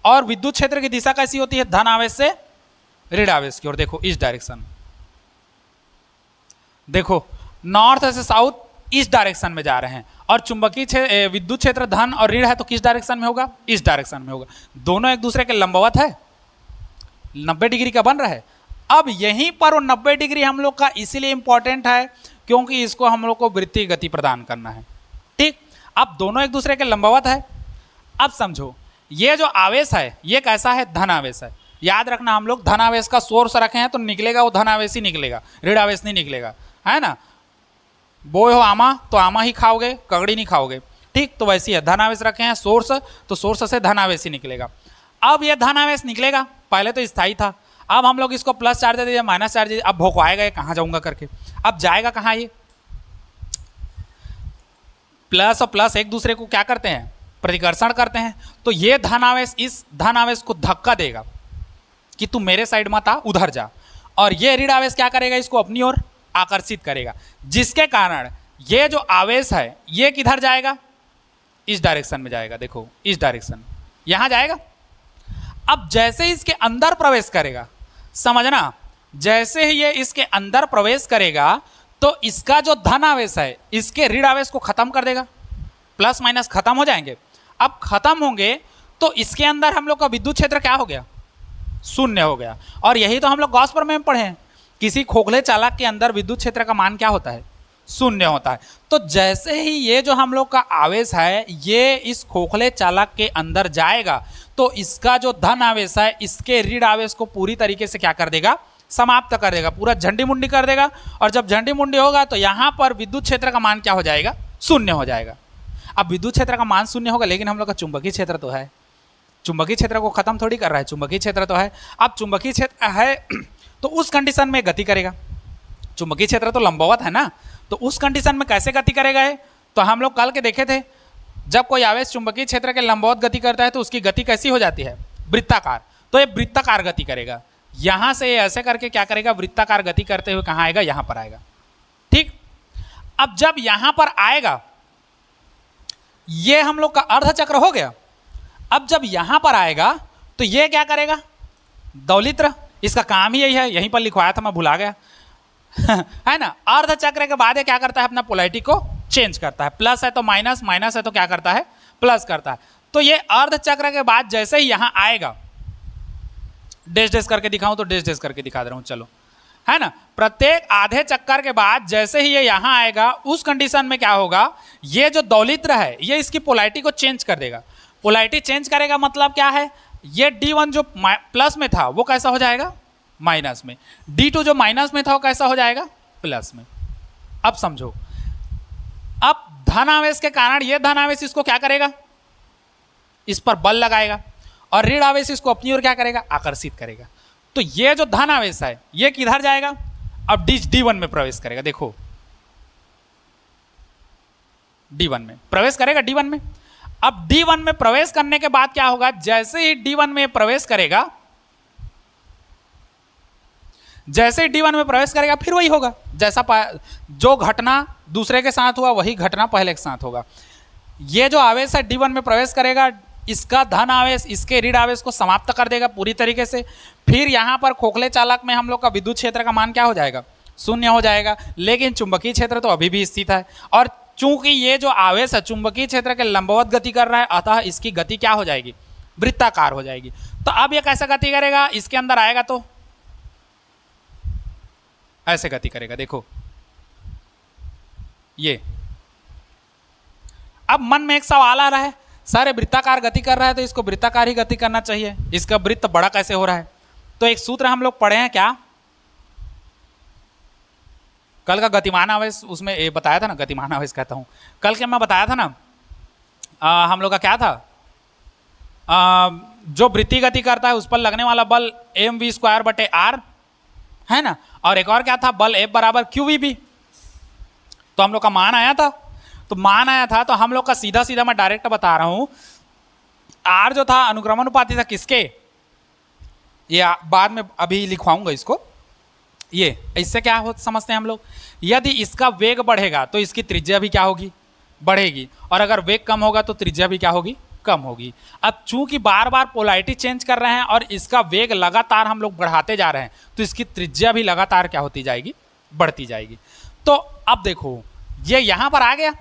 और विद्युत क्षेत्र की दिशा कैसी होती है, धन आवेश से ऋण आवेश की ओर। देखो इस डायरेक्शन, देखो नॉर्थ से साउथ इस डायरेक्शन में जा रहे हैं। और चुंबकीय विद्युत क्षेत्र धन और ऋण है तो किस डायरेक्शन में होगा, इस डायरेक्शन में होगा। दोनों एक दूसरे के लंबवत है, 90 डिग्री का बन रहा है। अब यहीं पर वो 90 डिग्री हम लोग का इसीलिए इंपॉर्टेंट है क्योंकि इसको हम लोग को वृत्तीय गति प्रदान करना है। ठीक, अब दोनों एक दूसरे के लंबवत है। अब समझो ये जो आवेश है ये कैसा है, धन आवेश है। याद रखना हम लोग धन आवेश का सोर्स रखे हैं तो निकलेगा वो धन आवेश ही निकलेगा, ऋण आवेश नहीं निकलेगा, है ना। बोए हो आमा तो आमा ही खाओगे, कगड़ी नहीं खाओगे। ठीक, तो वैसी है, धन आवेश रखे हैं सोर्स तो सोर्स से धन आवेश ही निकलेगा। अब ये धन आवेश निकलेगा, पहले तो स्थायी था, अब हम लोग इसको प्लस चार्ज दे दीजिए, माइनस चार्ज दीजिए। अब भोंकवाएगा ये, कहाँ जाऊंगा करके। अब जाएगा कहाँ, ये प्लस और प्लस एक दूसरे को क्या करते हैं, प्रतिकर्षण करते हैं। तो ये धन आवेश इस धन आवेश को धक्का देगा कि तू मेरे साइड मत आ, उधर जा। और ये ऋण आवेश क्या करेगा, इसको अपनी ओर आकर्षित करेगा, जिसके कारण ये जो आवेश है ये किधर जाएगा, इस डायरेक्शन में जाएगा। देखो इस डायरेक्शन, यहां जाएगा। अब जैसे ही इसके अंदर प्रवेश करेगा, समझना, जैसे ही ये इसके अंदर प्रवेश करेगा तो इसका जो धन आवेश है इसके ऋण आवेश को खत्म कर देगा, प्लस माइनस खत्म हो जाएंगे। अब खत्म होंगे तो इसके अंदर हम लोग का विद्युत क्षेत्र क्या हो गया, शून्य हो गया। और यही तो हम लोग गॉस प्रमेय में पढ़े हैं, किसी खोखले चालक के अंदर विद्युत क्षेत्र का मान क्या होता है, शून्य होता है। तो जैसे ही ये जो हम लोग का आवेश है ये इस खोखले चालक के अंदर जाएगा तो इसका जो धन आवेश है इसके ऋण आवेश को पूरी तरीके से क्या कर देगा, समाप्त कर देगा, पूरा झंडी मुंडी कर देगा। और जब झंडी मुंडी होगा तो यहाँ पर विद्युत क्षेत्र का मान क्या हो जाएगा, शून्य हो जाएगा। अब विद्युत क्षेत्र का मान शून्य होगा, लेकिन हम लोग का चुंबकीय क्षेत्र तो है, चुंबकीय क्षेत्र को खत्म थोड़ी कर रहा है, चुंबकीय क्षेत्र तो है। अब चुंबकीय क्षेत्र है तो उस कंडीशन में गति करेगा, चुंबकीय क्षेत्र तो लंबवत है ना, तो उस कंडीशन में कैसे गति करेगा है, तो हम लोग कल के देखे थे, जब कोई आवेश चुंबकीय क्षेत्र के लंबवत गति करता है तो उसकी गति कैसी हो जाती है, वृत्ताकार। तो ये वृत्ताकार गति करेगा, यहां से ऐसे करके क्या करेगा, वृत्ताकार गति करते हुए कहां आएगा, यहां पर आएगा। ठीक, अब जब यहां पर आएगा, ये हम लोग का अर्धचक्र हो गया। अब जब यहां पर आएगा तो ये क्या करेगा, दौलित्र, इसका काम ही यही है, यहीं पर लिखवाया था मैं भुला गया है ना। अर्धचक्र के बाद ये क्या करता है, अपना पोलैरिटी को चेंज करता है, प्लस है तो माइनस, माइनस है तो क्या करता है, प्लस करता है। तो ये अर्धचक्र के बाद जैसे ही यहां आएगा, डैश डैश करके दिखाऊं तो डैश डैश करके दिखा दे रहा हूं, चलो, है ना। प्रत्येक आधे चक्कर के बाद जैसे ही ये यहां आएगा उस कंडीशन में क्या होगा, ये जो दौलित्र है ये इसकी पोलैरिटी को चेंज कर देगा। पोलैरिटी चेंज करेगा मतलब क्या है, ये D1 जो प्लस में था वो कैसा हो जाएगा, माइनस में। D2 जो माइनस में था वो कैसा हो जाएगा, प्लस में। अब समझो, अब धन आवेश के कारण ये धन आवेश इसको क्या करेगा, इस पर बल लगाएगा, और ऋण आवेश इसको अपनी ओर क्या करेगा, आकर्षित करेगा। तो ये जो धन आवेश है ये किधर जाएगा, अब D1 में प्रवेश करेगा। देखो D1 में प्रवेश करेगा, D1 में। अब D1 में प्रवेश करने के बाद क्या होगा, जैसे ही D1 में प्रवेश करेगा, जैसे ही D1 में प्रवेश करेगा फिर वही होगा, जैसा जो घटना दूसरे के साथ हुआ वही घटना पहले के साथ होगा। ये जो आवेश है D1 में प्रवेश करेगा, इसका धन आवेश इसके ऋण आवेश को समाप्त कर देगा पूरी तरीके से। फिर यहाँ पर खोखले चालक में हम लोग का विद्युत क्षेत्र का मान क्या हो जाएगा, शून्य हो जाएगा। लेकिन चुंबकीय क्षेत्र तो अभी भी स्थित है, और चूंकि ये जो आवेश है चुंबकीय क्षेत्र के लंबवत गति कर रहा है, अतः इसकी गति क्या हो जाएगी, वृत्ताकार हो जाएगी। तो अब ये कैसा गति करेगा, इसके अंदर आएगा तो ऐसे गति करेगा। देखो ये, अब मन में एक सवाल आ रहा है, सर वृत्ताकार गति कर रहा है तो इसको वृत्ताकार ही गति करना चाहिए, इसका वृत्त बड़ा कैसे हो रहा है। तो एक सूत्र हम लोग पढ़े हैं, क्या, कल का गतिमान आवेश उसमें ये बताया था ना, गतिमान आवेश कहता हूं, कल के मैं बताया था ना, हम लोग का क्या था, जो वृत्तीय गति करता है उस पर लगने वाला बल mv²/r है ना, और एक और क्या था, बल F बराबर QVB। तो हम लोग का मान आया था, तो मान आया था तो हम लोग का सीधा सीधा मैं डायरेक्ट बता रहा हूं, R जो था अनुक्रमानुपाती था किसके, ये बाद में अभी लिखवाऊंगा इसको। ये इससे क्या हो समझते हैं हम लोग, यदि इसका वेग बढ़ेगा तो इसकी त्रिज्या भी क्या होगी, बढ़ेगी, और अगर वेग कम होगा तो त्रिज्या भी क्या होगी, कम होगी। अब चूंकि बार बार पोलैरिटी चेंज कर रहे हैं और इसका वेग लगातार हम लोग बढ़ाते जा रहे हैं, तो इसकी त्रिज्या भी लगातार क्या होती जाएगी, बढ़ती जाएगी। तो अब देखो ये यहां पर आ गया,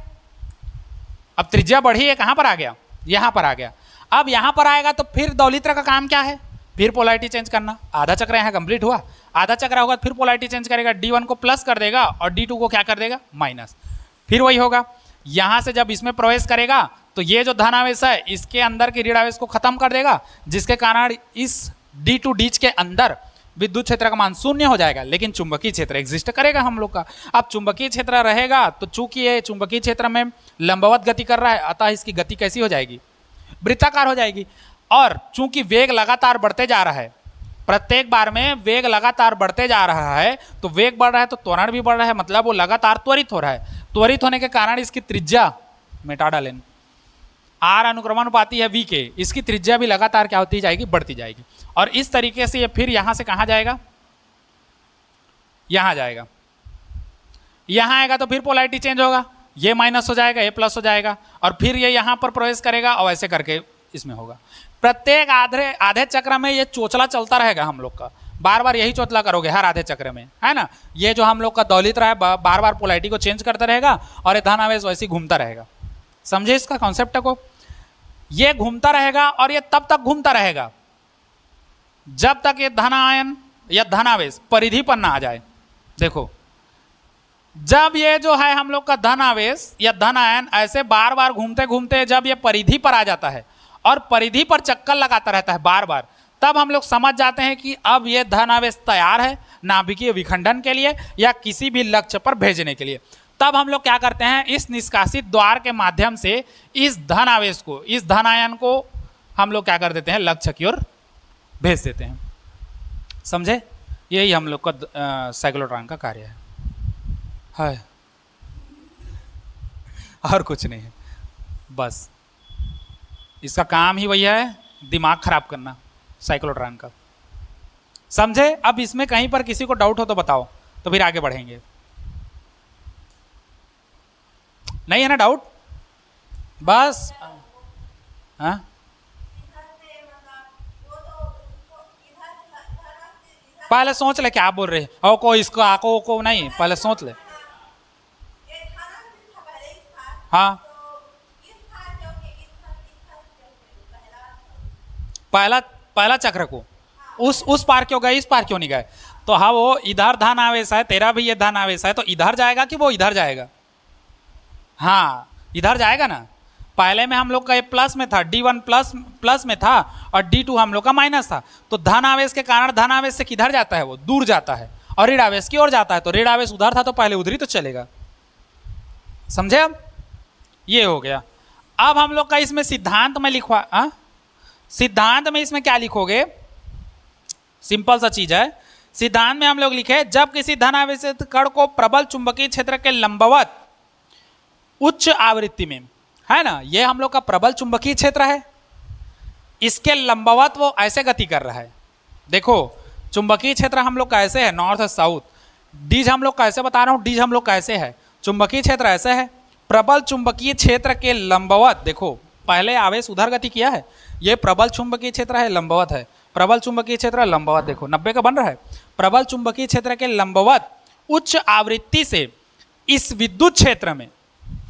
अब त्रिज्या बढ़ी है, कहां पर आ गया, यहां पर आ गया। अब यहां पर आएगा तो फिर दौलित्र का काम क्या है, फिर पोलैरिटी चेंज करना। आधा चक्र यहां कंप्लीट हुआ, आधा चक्र होगा फिर पोलैरिटी चेंज करेगा, D1 को प्लस कर देगा और D2 को क्या कर देगा, माइनस। फिर वही होगा, यहां से जब इसमें प्रवेश करेगा तो ये जो धन आवेश है इसके अंदर के ऋण आवेश को खत्म कर देगा, जिसके कारण इस D2 डीच के अंदर विद्युत क्षेत्र का मान शून्य हो जाएगा, लेकिन चुंबकीय क्षेत्र एग्जिस्ट करेगा हम लोग का। अब चुंबकीय क्षेत्र रहेगा तो चूंकि ये चुंबकीय क्षेत्र में लंबवत गति कर रहा है, अतः इसकी गति कैसी हो जाएगी, वृत्ताकार हो जाएगी। और चूंकि वेग लगातार बढ़ते जा रहा है, प्रत्येक बार में वेग लगातार बढ़ते जा रहा है, तो वेग बढ़ रहा है तो त्वरण भी बढ़ रहा है, मतलब वो लगातार त्वरित हो रहा है। त्वरित होने के कारण इसकी त्रिज्या मिटा डालें, आर अनुक्रमानुपाती है वी के, इसकी त्रिज्या भी लगातार क्या होती जाएगी, बढ़ती जाएगी। और इस तरीके से ये फिर यहां से कहां जाएगा, यहां जाएगा, यहां आएगा तो फिर पोलैरिटी चेंज होगा, ये माइनस हो जाएगा, ये प्लस हो जाएगा, और फिर ये यहां पर प्रवेश करेगा और ऐसे करके इसमें होगा। प्रत्येक आधे चक्र में ये चोचला चलता रहेगा हम लोग का, बार बार यही चोचला करोगे हर आधे चक्र में, है ना। ये जो हम लोग का दौलित्र है बार बार पोलैरिटी को चेंज करता रहेगा और ये धन आवेश वैसे ही घूमता रहेगा। समझे इसका कॉन्सेप्ट को, ये घूमता रहेगा और ये तब तक घूमता रहेगा जब तक ये धन आयन या धन आवेश परिधि पर ना आ जाए। देखो जब ये जो है हम लोग का धन आवेश या धन आयन ऐसे बार बार घूमते घूमते जब ये परिधि पर आ जाता है और परिधि पर चक्कर लगाता रहता है बार बार, तब हम लोग समझ जाते हैं कि अब ये धन आवेश तैयार है नाभिकीय विखंडन के लिए या किसी भी लक्ष्य पर भेजने के लिए। तब हम लोग क्या करते हैं, इस निष्कासित द्वार के माध्यम से इस धन आवेश को, इस धन आयन को हम लोग क्या कर देते हैं, लक्ष्य की ओर भेज देते हैं। समझे, यही हम लोग का साइक्लोट्रॉन का कार्य है और कुछ नहीं है, बस इसका काम ही वही है, दिमाग खराब करना साइक्लोट्रॉन का। समझे। अब इसमें कहीं पर किसी को डाउट हो तो बताओ, तो फिर आगे बढ़ेंगे। नहीं है ना डाउट, बस हाँ पहले सोच ले क्या बोल रहे हैं, ओ को इसको आको को नहीं, पहले सोच ले। हाँ पहला चक्र को उस पार क्यों गए, इस पार क्यों नहीं गए। तो हाँ वो इधर धन आवेश है, तेरा भी ये धन आवेश है, तो इधर जाएगा कि वो इधर जाएगा, हाँ इधर जाएगा ना। पहले में हम लोग का ये प्लस में था, D1 प्लस में था और D2 हम लोग का माइनस था। तो धन आवेश के कारण धन आवेश से किधर जाता है, वो दूर जाता है, और ऋण आवेश की ओर जाता है। तो ऋण आवेश उधर था तो पहले उधर ही तो चलेगा। समझे। अब ये हो गया। अब हम लोग का इसमें सिद्धांत में लिखवा, सिद्धांत में इसमें क्या लिखोगे, सिंपल सा चीज है। सिद्धांत में हम लोग लिखे जब किसी धन आवेशित कण को प्रबल चुंबकीय क्षेत्र के लंबवत उच्च आवृत्ति में, है ना, ये हम लोग का प्रबल चुंबकीय क्षेत्र है, इसके लंबवत वो ऐसे गति कर रहा है। देखो चुंबकीय क्षेत्र हम लोग का ऐसे है, नॉर्थ और साउथ। डीज हम लोग कैसे बता रहा हूँ, डीज हम लोग कैसे है, चुंबकीय क्षेत्र ऐसे है, प्रबल चुंबकीय क्षेत्र के लंबवत। देखो पहले आवेश उधर गति किया है, ये प्रबल चुंबकीय क्षेत्र है, लंबवत है, प्रबल चुंबकीय क्षेत्र लंबवत। देखो 90 का बन रहा है। प्रबल चुंबकीय क्षेत्र के लंबवत उच्च आवृत्ति से इस विद्युत क्षेत्र में,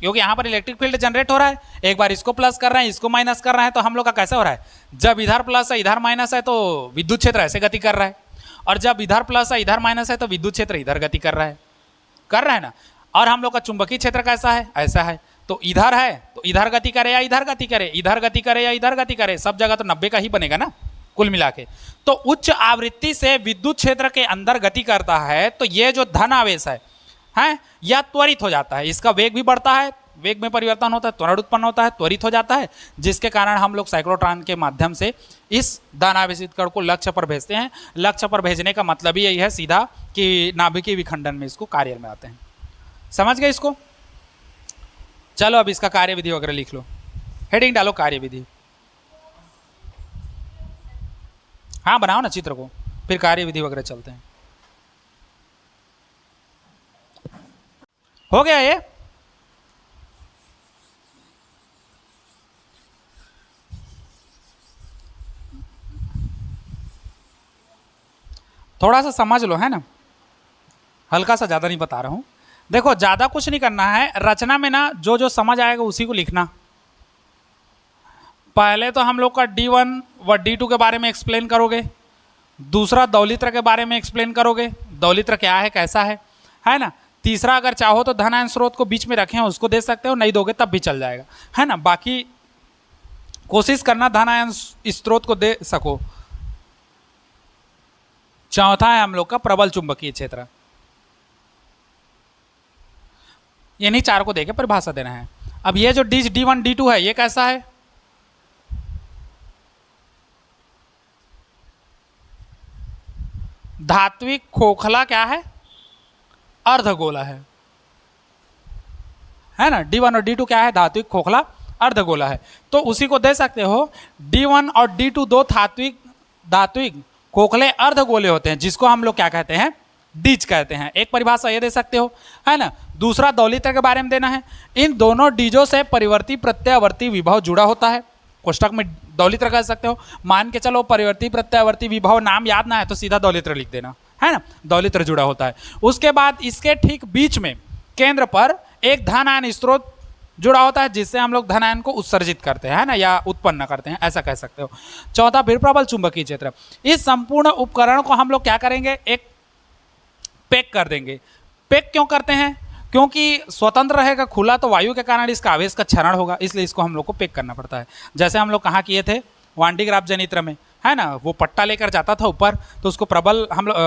क्योंकि यहाँ पर इलेक्ट्रिक फील्ड जनरेट हो रहा है, एक बार इसको प्लस कर रहे हैं इसको माइनस कर रहे हैं, तो हम लोग का कैसे हो रहा है, जब इधर प्लस है इधर माइनस है तो विद्युत क्षेत्र ऐसे गति कर रहा है, और जब इधर प्लस है इधर माइनस है तो विद्युत क्षेत्र इधर गति कर रहा है ना। और हम लोग का चुंबकीय क्षेत्र कैसा है, ऐसा है। तो इधर है तो इधर गति करे या इधर गति करे, इधर गति करे या इधर गति करे, सब जगह तो 90 का ही बनेगा ना कुल मिला के। तो उच्च आवृत्ति से विद्युत क्षेत्र के अंदर गति करता है, तो ये जो धन आवेश है या त्वरित हो जाता है, इसका वेग भी बढ़ता है, वेग में परिवर्तन होता है, त्वरण उत्पन्न होता है, त्वरित हो जाता है, जिसके कारण हम लोग साइक्लोट्रॉन के माध्यम से इस धन आवेशित कण को लक्ष्य पर भेजते हैं। लक्ष्य पर भेजने का मतलब ही यही है सीधा कि नाभिकीय विखंडन में इसको कार्य में आते हैं। समझ गए इसको। चलो अब इसका कार्य विधि वगैरह लिख लो, हेडिंग डालो कार्य विधि। हाँ बनाओ ना चित्र को, फिर कार्य विधि वगैरह चलते हैं। हो गया ये। थोड़ा सा समझ लो, है ना, हल्का सा, ज़्यादा नहीं बता रहा हूँ। देखो ज़्यादा कुछ नहीं करना है, रचना में ना जो जो समझ आएगा उसी को लिखना। पहले तो हम लोग का D1 व D2 के बारे में एक्सप्लेन करोगे, दूसरा दौलित्र के बारे में एक्सप्लेन करोगे, दौलित्र क्या है कैसा है ना। तीसरा अगर चाहो तो धन आयन स्रोत को बीच में रखें उसको दे सकते हो, नहीं दोगे तब भी चल जाएगा, है ना। बाकी कोशिश करना धन आयन स्रोत को दे सको। चौथा है हम लोग का प्रबल चुंबकीय क्षेत्र। इन्हीं चार को देके परिभाषा देना है। अब ये जो D1 D2 है ये कैसा है, धात्विक खोखला क्या है, अर्धगोला है ना। D1 और D2 क्या है, धात्विक खोखला अर्धगोला है। तो उसी को दे सकते हो। D1 और D2 दो धात्विक खोखले अर्धगोले होते हैं, जिसको हम लोग क्या कहते हैं, डीज कहते हैं। एक परिभाषा ये दे सकते हो, है ना। दूसरा दौलित्र के बारे में देना है। इन दोनों डीजों से परिवर्ती प्रत्यावर्ती विभव जुड़ा होता है, कोष्टक में दौलित्र कह सकते हो। मान के चलो परिवर्ती प्रत्यावर्ती विभव नाम याद ना है तो सीधा दौलित्र लिख देना, है ना, दौलित्र जुड़ा होता है। उसके बाद इसके ठीक बीच में केंद्र पर एक धन आयन स्रोत जुड़ा होता है, जिससे हम लोग धन आयन को उत्सर्जित करते हैं, है ना, या उत्पन्न करते हैं, ऐसा कह सकते हो। चौथा फिर प्रबल चुंबकीय क्षेत्र। इस संपूर्ण उपकरण को हम लोग क्या करेंगे, एक पैक कर देंगे। पैक क्यों करते हैं, क्योंकि स्वतंत्र रहेगा खुला तो वायु के कारण इसका आवेश का क्षरण होगा, इसलिए इसको हम लोग को पैक करना पड़ता है। जैसे हम लोग कहाँ किए थे, वांडीग्राफ जनित्र में, है ना, वो पट्टा लेकर जाता था ऊपर, तो उसको प्रबल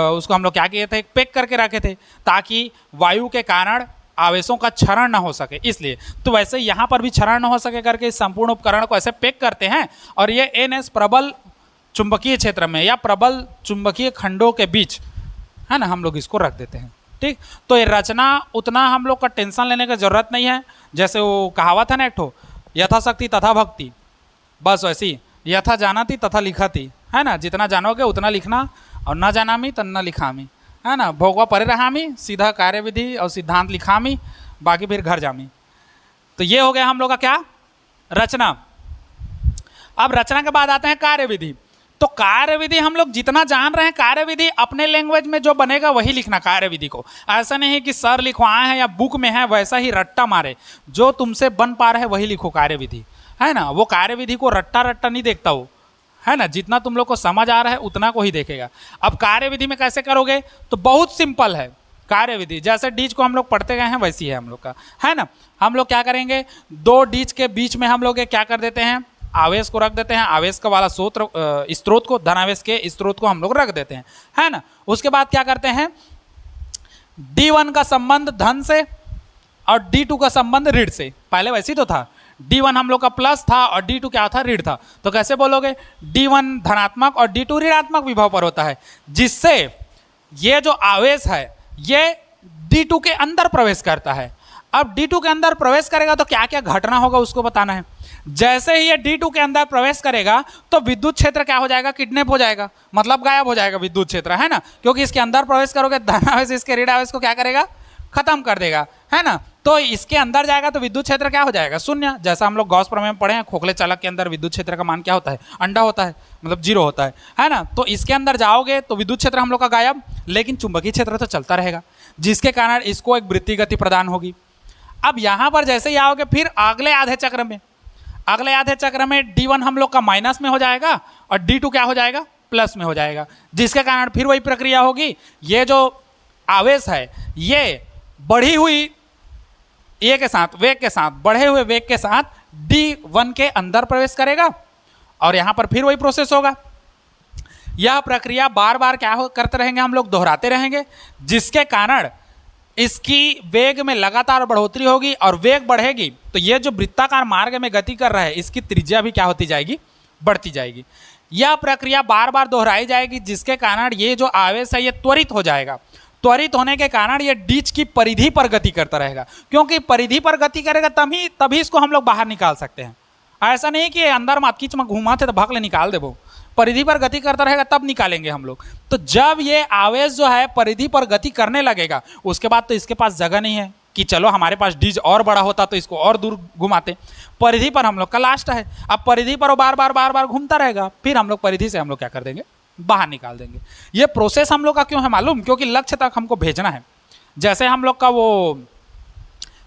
उसको हम लोग क्या किए थे, पैक करके रखे थे ताकि वायु के कारण आवेशों का क्षरण ना हो सके, इसलिए। तो वैसे यहाँ पर भी क्षरण ना हो सके करके इस संपूर्ण उपकरण को ऐसे पैक करते हैं, और ये NS प्रबल चुंबकीय क्षेत्र में या प्रबल चुंबकीय खंडों के बीच, है ना, हम लोग इसको रख देते हैं। ठीक, तो ये रचना उतना हम लोग का टेंशन लेने की जरूरत नहीं है। जैसे वो कहावत है ना एक ठो, यथाशक्ति तथा भक्ति, बस वैसी, यथा जानाती तथा लिखाती, है ना, जितना जानोगे उतना लिखना, और न जानामी तन्ना लिखामी, है ना, भोगवा परे रहामी, सीधा कार्यविधि और सिद्धांत लिखामी, बाकी फिर घर जामी। तो ये हो गया हम लोग का क्या, रचना। अब रचना के बाद आते हैं कार्यविधि। तो कार्यविधि हम लोग जितना जान रहे हैं, कार्यविधि अपने लैंग्वेज में जो बनेगा वही लिखना कार्यविधि को। ऐसा नहीं है कि सर लिखवाए हैं या बुक में है वैसा ही रट्टा मारे, जो तुमसे बन पा रहा है वही लिखो कार्यविधि, है ना। वो कार्यविधि को रट्टा रट्टा नहीं देखता वो, है ना, जितना तुम लोग को समझ आ रहा है उतना को ही देखेगा। अब कार्यविधि में कैसे करोगे, तो बहुत सिंपल है कार्यविधि। जैसे डीज को हम लोग पढ़ते गए हैं वैसी है हम लोग का, है ना। हम लोग क्या करेंगे, दो डीज के बीच में हम लोग क्या कर देते हैं, आवेश को रख देते हैं, आवेश का वाला स्रोत को, धनावेश के स्रोत को हम लोग रख देते हैं, है ना। उसके बाद क्या करते हैं, D1 का संबंध धन से और D2 का संबंध ऋण से। पहले वैसे ही तो था, D1 हम लोग का प्लस था और D2 क्या था, ऋण था। तो कैसे बोलोगे, D1 धनात्मक और D2 ऋणात्मक विभव पर होता है, जिससे ये जो आवेश है ये D2 के अंदर प्रवेश करता है। अब D2 के अंदर प्रवेश करेगा तो क्या क्या घटना होगा उसको बताना है। जैसे ही ये D2 के अंदर प्रवेश करेगा तो विद्युत क्षेत्र क्या हो जाएगा, किडनैप हो जाएगा, मतलब गायब हो जाएगा विद्युत क्षेत्र, है ना, क्योंकि इसके अंदर प्रवेश करोगे धनावेश इसके ऋण आवेश को क्या करेगा, खत्म कर देगा, है ना। तो इसके अंदर जाएगा तो विद्युत क्षेत्र क्या हो जाएगा, शून्य। जैसा हम लोग गॉस प्रमेय में पढ़े हैं, खोखले चालक के अंदर विद्युत क्षेत्र का मान क्या होता है, अंडा होता है, मतलब 0 होता है ना। तो इसके अंदर जाओगे तो विद्युत क्षेत्र हम लोग का गायब, लेकिन चुंबकीय क्षेत्र तो चलता रहेगा, जिसके कारण इसको एक वृत्तीय गति प्रदान होगी। अब यहां पर जैसे ही आओगे फिर अगले आधे चक्र में D1 हम लोग का माइनस में हो जाएगा और D2 क्या हो जाएगा, प्लस में हो जाएगा, जिसके कारण फिर वही प्रक्रिया होगी। ये जो आवेश है ये बढ़ी हुई वेग के साथ बढ़े हुए वेग के साथ D1 के अंदर प्रवेश करेगा, और यहां पर फिर वही प्रोसेस होगा। यह प्रक्रिया बार बार क्या करते रहेंगे, हम लोग दोहराते रहेंगे, जिसके कारण इसकी वेग में लगातार बढ़ोतरी होगी, और वेग बढ़ेगी तो ये जो वृत्ताकार मार्ग में गति कर रहा है इसकी त्रिज्या भी क्या होती जाएगी, बढ़ती जाएगी। यह प्रक्रिया बार बार दोहराई जाएगी, जिसके कारण ये जो आवेश है ये त्वरित हो जाएगा। त्वरित होने के कारण ये डीज की परिधि पर गति करता रहेगा, क्योंकि परिधि पर गति करेगा तभी इसको हम लोग बाहर निकाल सकते हैं। ऐसा नहीं कि अंदर मत खींच में घुमाते तो भाग ले निकाल देवो, परिधि पर गति करता रहेगा तब निकालेंगे हम लोग। तो जब ये आवेश जो है परिधि पर गति करने लगेगा उसके बाद तो इसके पास जगह नहीं है कि चलो हमारे पास डीज और बड़ा होता तो इसको और दूर घुमाते, परिधि पर हम लोग का लास्ट है। अब परिधि पर वो बार बार घूमता रहेगा, फिर हम लोग परिधि से हम लोग क्या कर देंगे, बाहर निकाल देंगे। ये प्रोसेस हम लोग का क्यों है मालूम? क्योंकि लक्ष्य तक हमको भेजना है। जैसे हम लोग का वो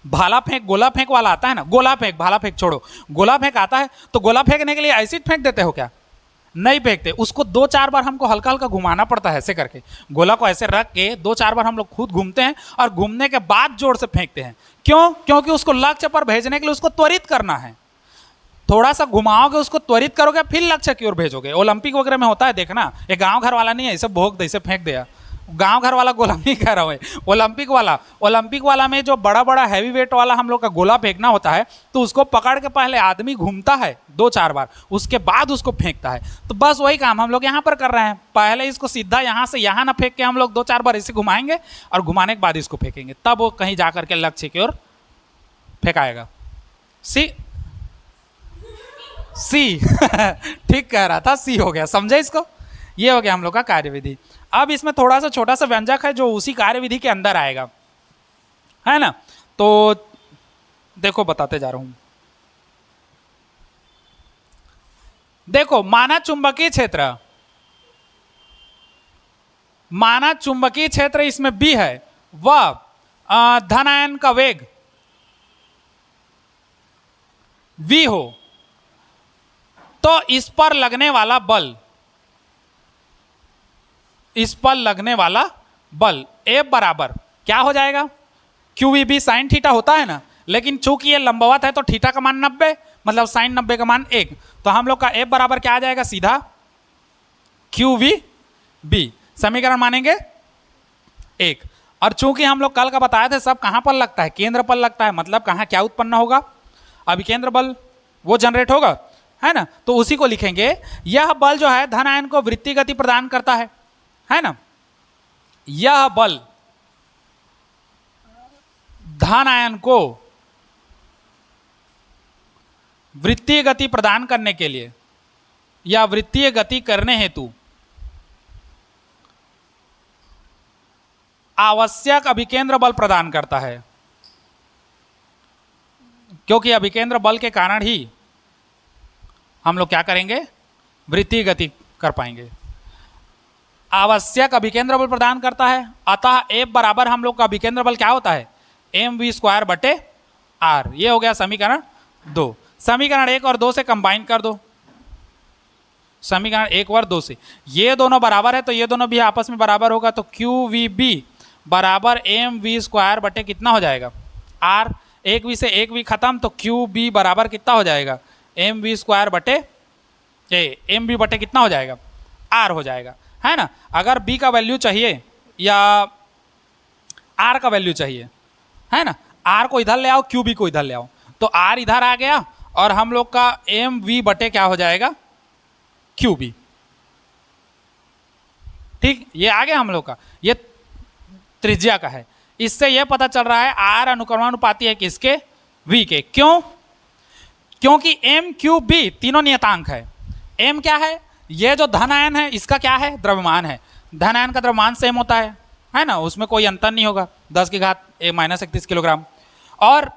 भाला फेंक गोला फेंक वाला आता है ना, गोला फेंक, भाला फेंक छोड़ो, गोला फेंक आता है, तो गोला फेंकने के लिए ऐसे फेंक देते हो क्या? नहीं फेंकते, उसको 2-4 बार हमको हल्का हल्का घुमाना पड़ता है। ऐसे करके गोला को ऐसे रख के 2-4 बार हम लोग खुद घूमते हैं और घूमने के बाद जोर से फेंकते हैं। क्यों? क्योंकि उसको लक्ष्य पर भेजने के लिए उसको त्वरित करना है। थोड़ा सा घुमाओगे, उसको त्वरित करोगे, फिर लक्ष्य की ओर भेजोगे। ओलंपिक वगैरह में होता है, देखना, एक गांव घर वाला नहीं है इसे भोग दे, इसे फेंक दिया। गांव घर वाला गोला नहीं कह रहा हूँ, ओलंपिक वाला में जो बड़ा बड़ा हैवी वेट वाला हम लोग का गोला फेंकना होता है, तो उसको पकड़ के पहले आदमी घूमता है 2-4 बार, उसके बाद उसको फेंकता है। तो बस वही काम हम लोग यहाँ पर कर रहे हैं। पहले इसको सीधा यहाँ से यहाँ ना फेंक के हम लोग 2-4 बार इसे घुमाएंगे और घुमाने के बाद इसको फेंकेंगे, तब वो कहीं जा करके लक्ष्य की ओर फेंकाएगा। सी ठीक कह रहा था, सी हो गया, समझे इसको? ये हो गया हम लोग का कार्यविधि। अब इसमें थोड़ा सा छोटा सा व्यंजक है जो उसी कार्यविधि के अंदर आएगा, है ना? तो देखो बताते जा रहा हूं। देखो, माना चुंबकीय क्षेत्र इसमें B है, वह धनायन का वेग V हो, तो इस पर लगने वाला बल F बराबर क्या हो जाएगा? QVB साइन थीटा होता है ना, लेकिन चूंकि ये लंबवत है तो थीटा का मान 90, मतलब साइन 90 का मान 1, तो हम लोग का F बराबर क्या आ जाएगा? सीधा QVB। समीकरण मानेंगे 1। और चूंकि हम लोग कल का बताए थे सब कहां पर लगता है? केंद्र पर लगता है, मतलब कहां क्या उत्पन्न होगा? अभिकेंद्र बल वो जनरेट होगा, है ना? तो उसी को लिखेंगे। यह बल जो है धन आयन को वृत्तीय गति प्रदान करता है ना? यह बल धन आयन को वृत्तीय गति प्रदान करने के लिए या वृत्तीय गति करने हेतु आवश्यक अभिकेंद्र बल प्रदान करता है, क्योंकि अभिकेंद्र बल के कारण ही हम लोग क्या करेंगे? वृत्तीय गति कर पाएंगे। आवश्यक अभिकेंद्र बल प्रदान करता है, अतः F बराबर हम लोग का अभिकेंद्र बल क्या होता है? mv² बटे r। ये हो गया समीकरण 2। समीकरण 1 और 2 से कंबाइन कर दो। समीकरण 1 और 2 से ये दोनों बराबर है, तो ये दोनों भी आपस में बराबर होगा, तो QVB बराबर mv² बटे कितना हो जाएगा? r। 1v से 1v खत्म, तो QB बराबर कितना हो जाएगा? mv² बटे mv बटे कितना हो जाएगा? r हो जाएगा, है ना? अगर b का वैल्यू चाहिए या r का वैल्यू चाहिए, है ना, r को इधर ले आओ, QB को इधर ले आओ, तो r इधर आ गया और हम लोग का mv बटे क्या हो जाएगा? QB। ठीक, ये आ गया हम लोग का, ये त्रिज्या का है। इससे यह पता चल रहा है r अनुक्रमानुपाती है किसके? v के। क्यों? क्योंकि m q b तीनों नियतांक है। m क्या है? ये जो धन आयन है इसका क्या है? द्रव्यमान है। धन आयन का द्रव्यमान सेम होता है ना, उसमें कोई अंतर नहीं होगा, 10⁻⁻31 किलोग्राम। और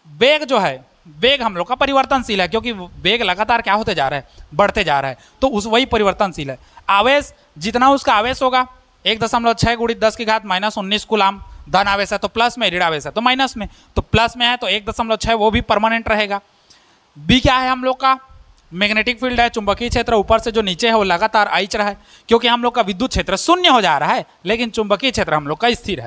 वेग जो है, वेग हम लोग का परिवर्तनशील है, क्योंकि वेग लगातार क्या होते जा रहा है? बढ़ते जा रहा है, तो उस वही परिवर्तनशील है। आवेश जितना उसका आवेश होगा 1.6 × 10⁻−19 कूलाम धन आवेश है तो प्लस में, ऋण आवेश है तो माइनस में, तो प्लस में है तो 1.6 वो भी परमानेंट रहेगा। बी क्या है हम लोग का? मैग्नेटिक फील्ड है, चुंबकीय क्षेत्र ऊपर से जो नीचे है वो लगातार आइच रहा है, क्योंकि हम लोग का विद्युत क्षेत्र शून्य हो जा रहा है, लेकिन चुंबकीय क्षेत्र हम लोग का स्थिर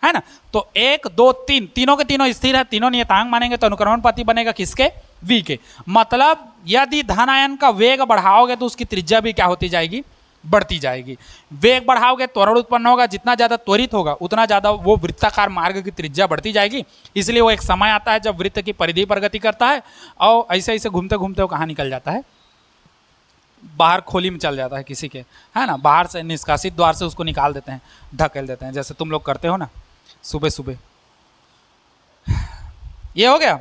है ना? तो 1 2 3 तीनों के तीनों स्थिर है, तीनों नियतांक मानेंगे तो अनुक्रमणपाती बनेगा किसके? v के। मतलब यदि धन आयन का वेग बढ़ाओगे तो उसकी त्रिज्या भी क्या होती जाएगी? बढ़ती जाएगी। वेग बढ़ाओगे त्वरण उत्पन्न होगा, जितना ज्यादा त्वरित होगा उतना ज्यादा वो वृत्ताकार मार्ग की त्रिज्या बढ़ती जाएगी। इसलिए वो एक समय आता है जब वृत्त की परिधि पर गति करता है और ऐसे ऐसे घूमते घूमते वो कहाँ निकल जाता है? बाहर खोली में चल जाता है किसी के, है ना? बाहर से निष्कासित द्वार से उसको निकाल देते हैं, ढकेल देते हैं, जैसे तुम लोग करते हो ना सुबह सुबह। ये हो गया।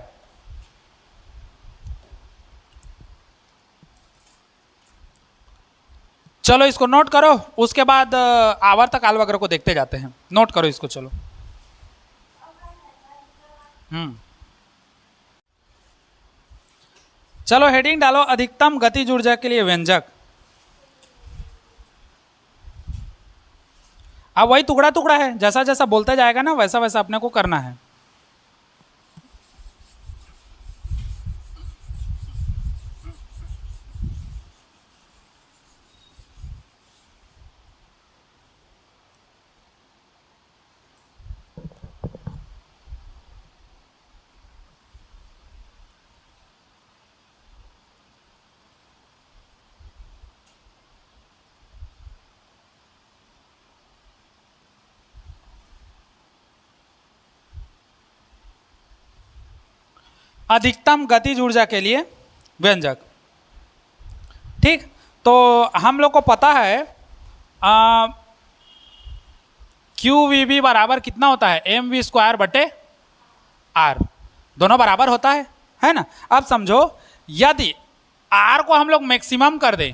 चलो इसको नोट करो, उसके बाद आवर्तक आलवक्र को देखते जाते हैं। नोट करो इसको, चलो। चलो हेडिंग डालो, अधिकतम गतिज ऊर्जा के लिए व्यंजक। अब वही टुकड़ा टुकड़ा है, जैसा जैसा बोलते जाएगा ना वैसा वैसा अपने को करना है। अधिकतम गतिज ऊर्जा के लिए व्यंजक। ठीक, तो हम लोग को पता है क्यू वी बी बराबर कितना होता है, एम वी स्क्वायर बटे आर, दोनों बराबर होता है ना। अब समझो यदि आर को हम लोग मैक्सिमम कर दें,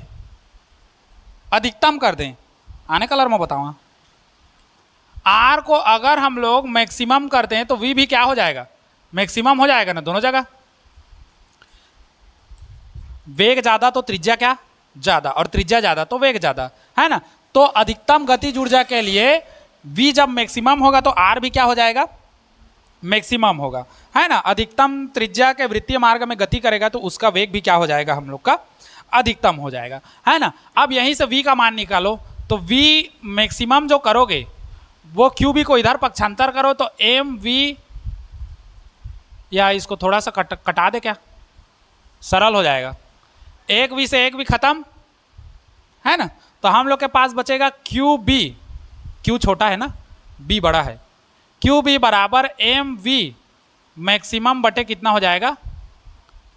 अधिकतम कर दें, आने कलर में बताऊंगा, आर को अगर हम लोग मैक्सिमम करते हैं तो वी भी क्या हो जाएगा, मैक्सिमम हो जाएगा ना दोनों जगह। वेग ज्यादा तो त्रिज्या क्या ज्यादा, और त्रिज्या ज्यादा तो वेग ज्यादा, है ना। तो अधिकतम गतिज ऊर्जा के लिए v जब मैक्सिमम होगा तो r भी क्या हो जाएगा, मैक्सिमम होगा, है ना। अधिकतम त्रिज्या के वृत्तीय मार्ग में गति करेगा तो उसका वेग भी क्या हो जाएगा, हम लोग का अधिकतम हो जाएगा, है ना। अब यहीं से v का मान निकालो, तो v मैक्सिमम जो करोगे वो क्यू बी को इधर पक्षांतर करो तो एम वी, या इसको थोड़ा सा कटा दे क्या, सरल हो जाएगा, एक वी से एक वी खत्म, है ना। तो हम लोग के पास बचेगा क्यू बी, क्यू छोटा है ना, बी बड़ा है, क्यू बी बराबर एम वी मैक्सिमम बटे कितना हो जाएगा,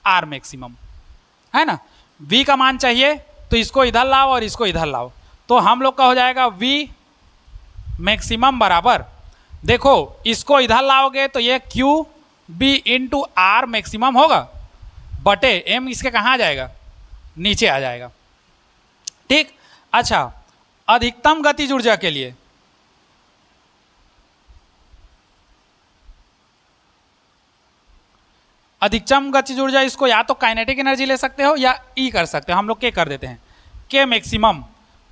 आर मैक्सिमम, है ना। वी का मान चाहिए तो इसको इधर लाओ और इसको इधर लाओ, तो हम लोग का हो जाएगा वी मैक्सिमम बराबर, देखो इसको इधर लाओगे तो ये Q B into R maximum होगा, बटे एम इसके कहाँ आ जाएगा, नीचे आ जाएगा। ठीक, अच्छा अधिकतम गतिज ऊर्जा के लिए अधिकतम गतिज ऊर्जा, इसको या तो काइनेटिक एनर्जी ले सकते हो या ई कर सकते हो, हम लोग के कर देते हैं, के मैक्सिमम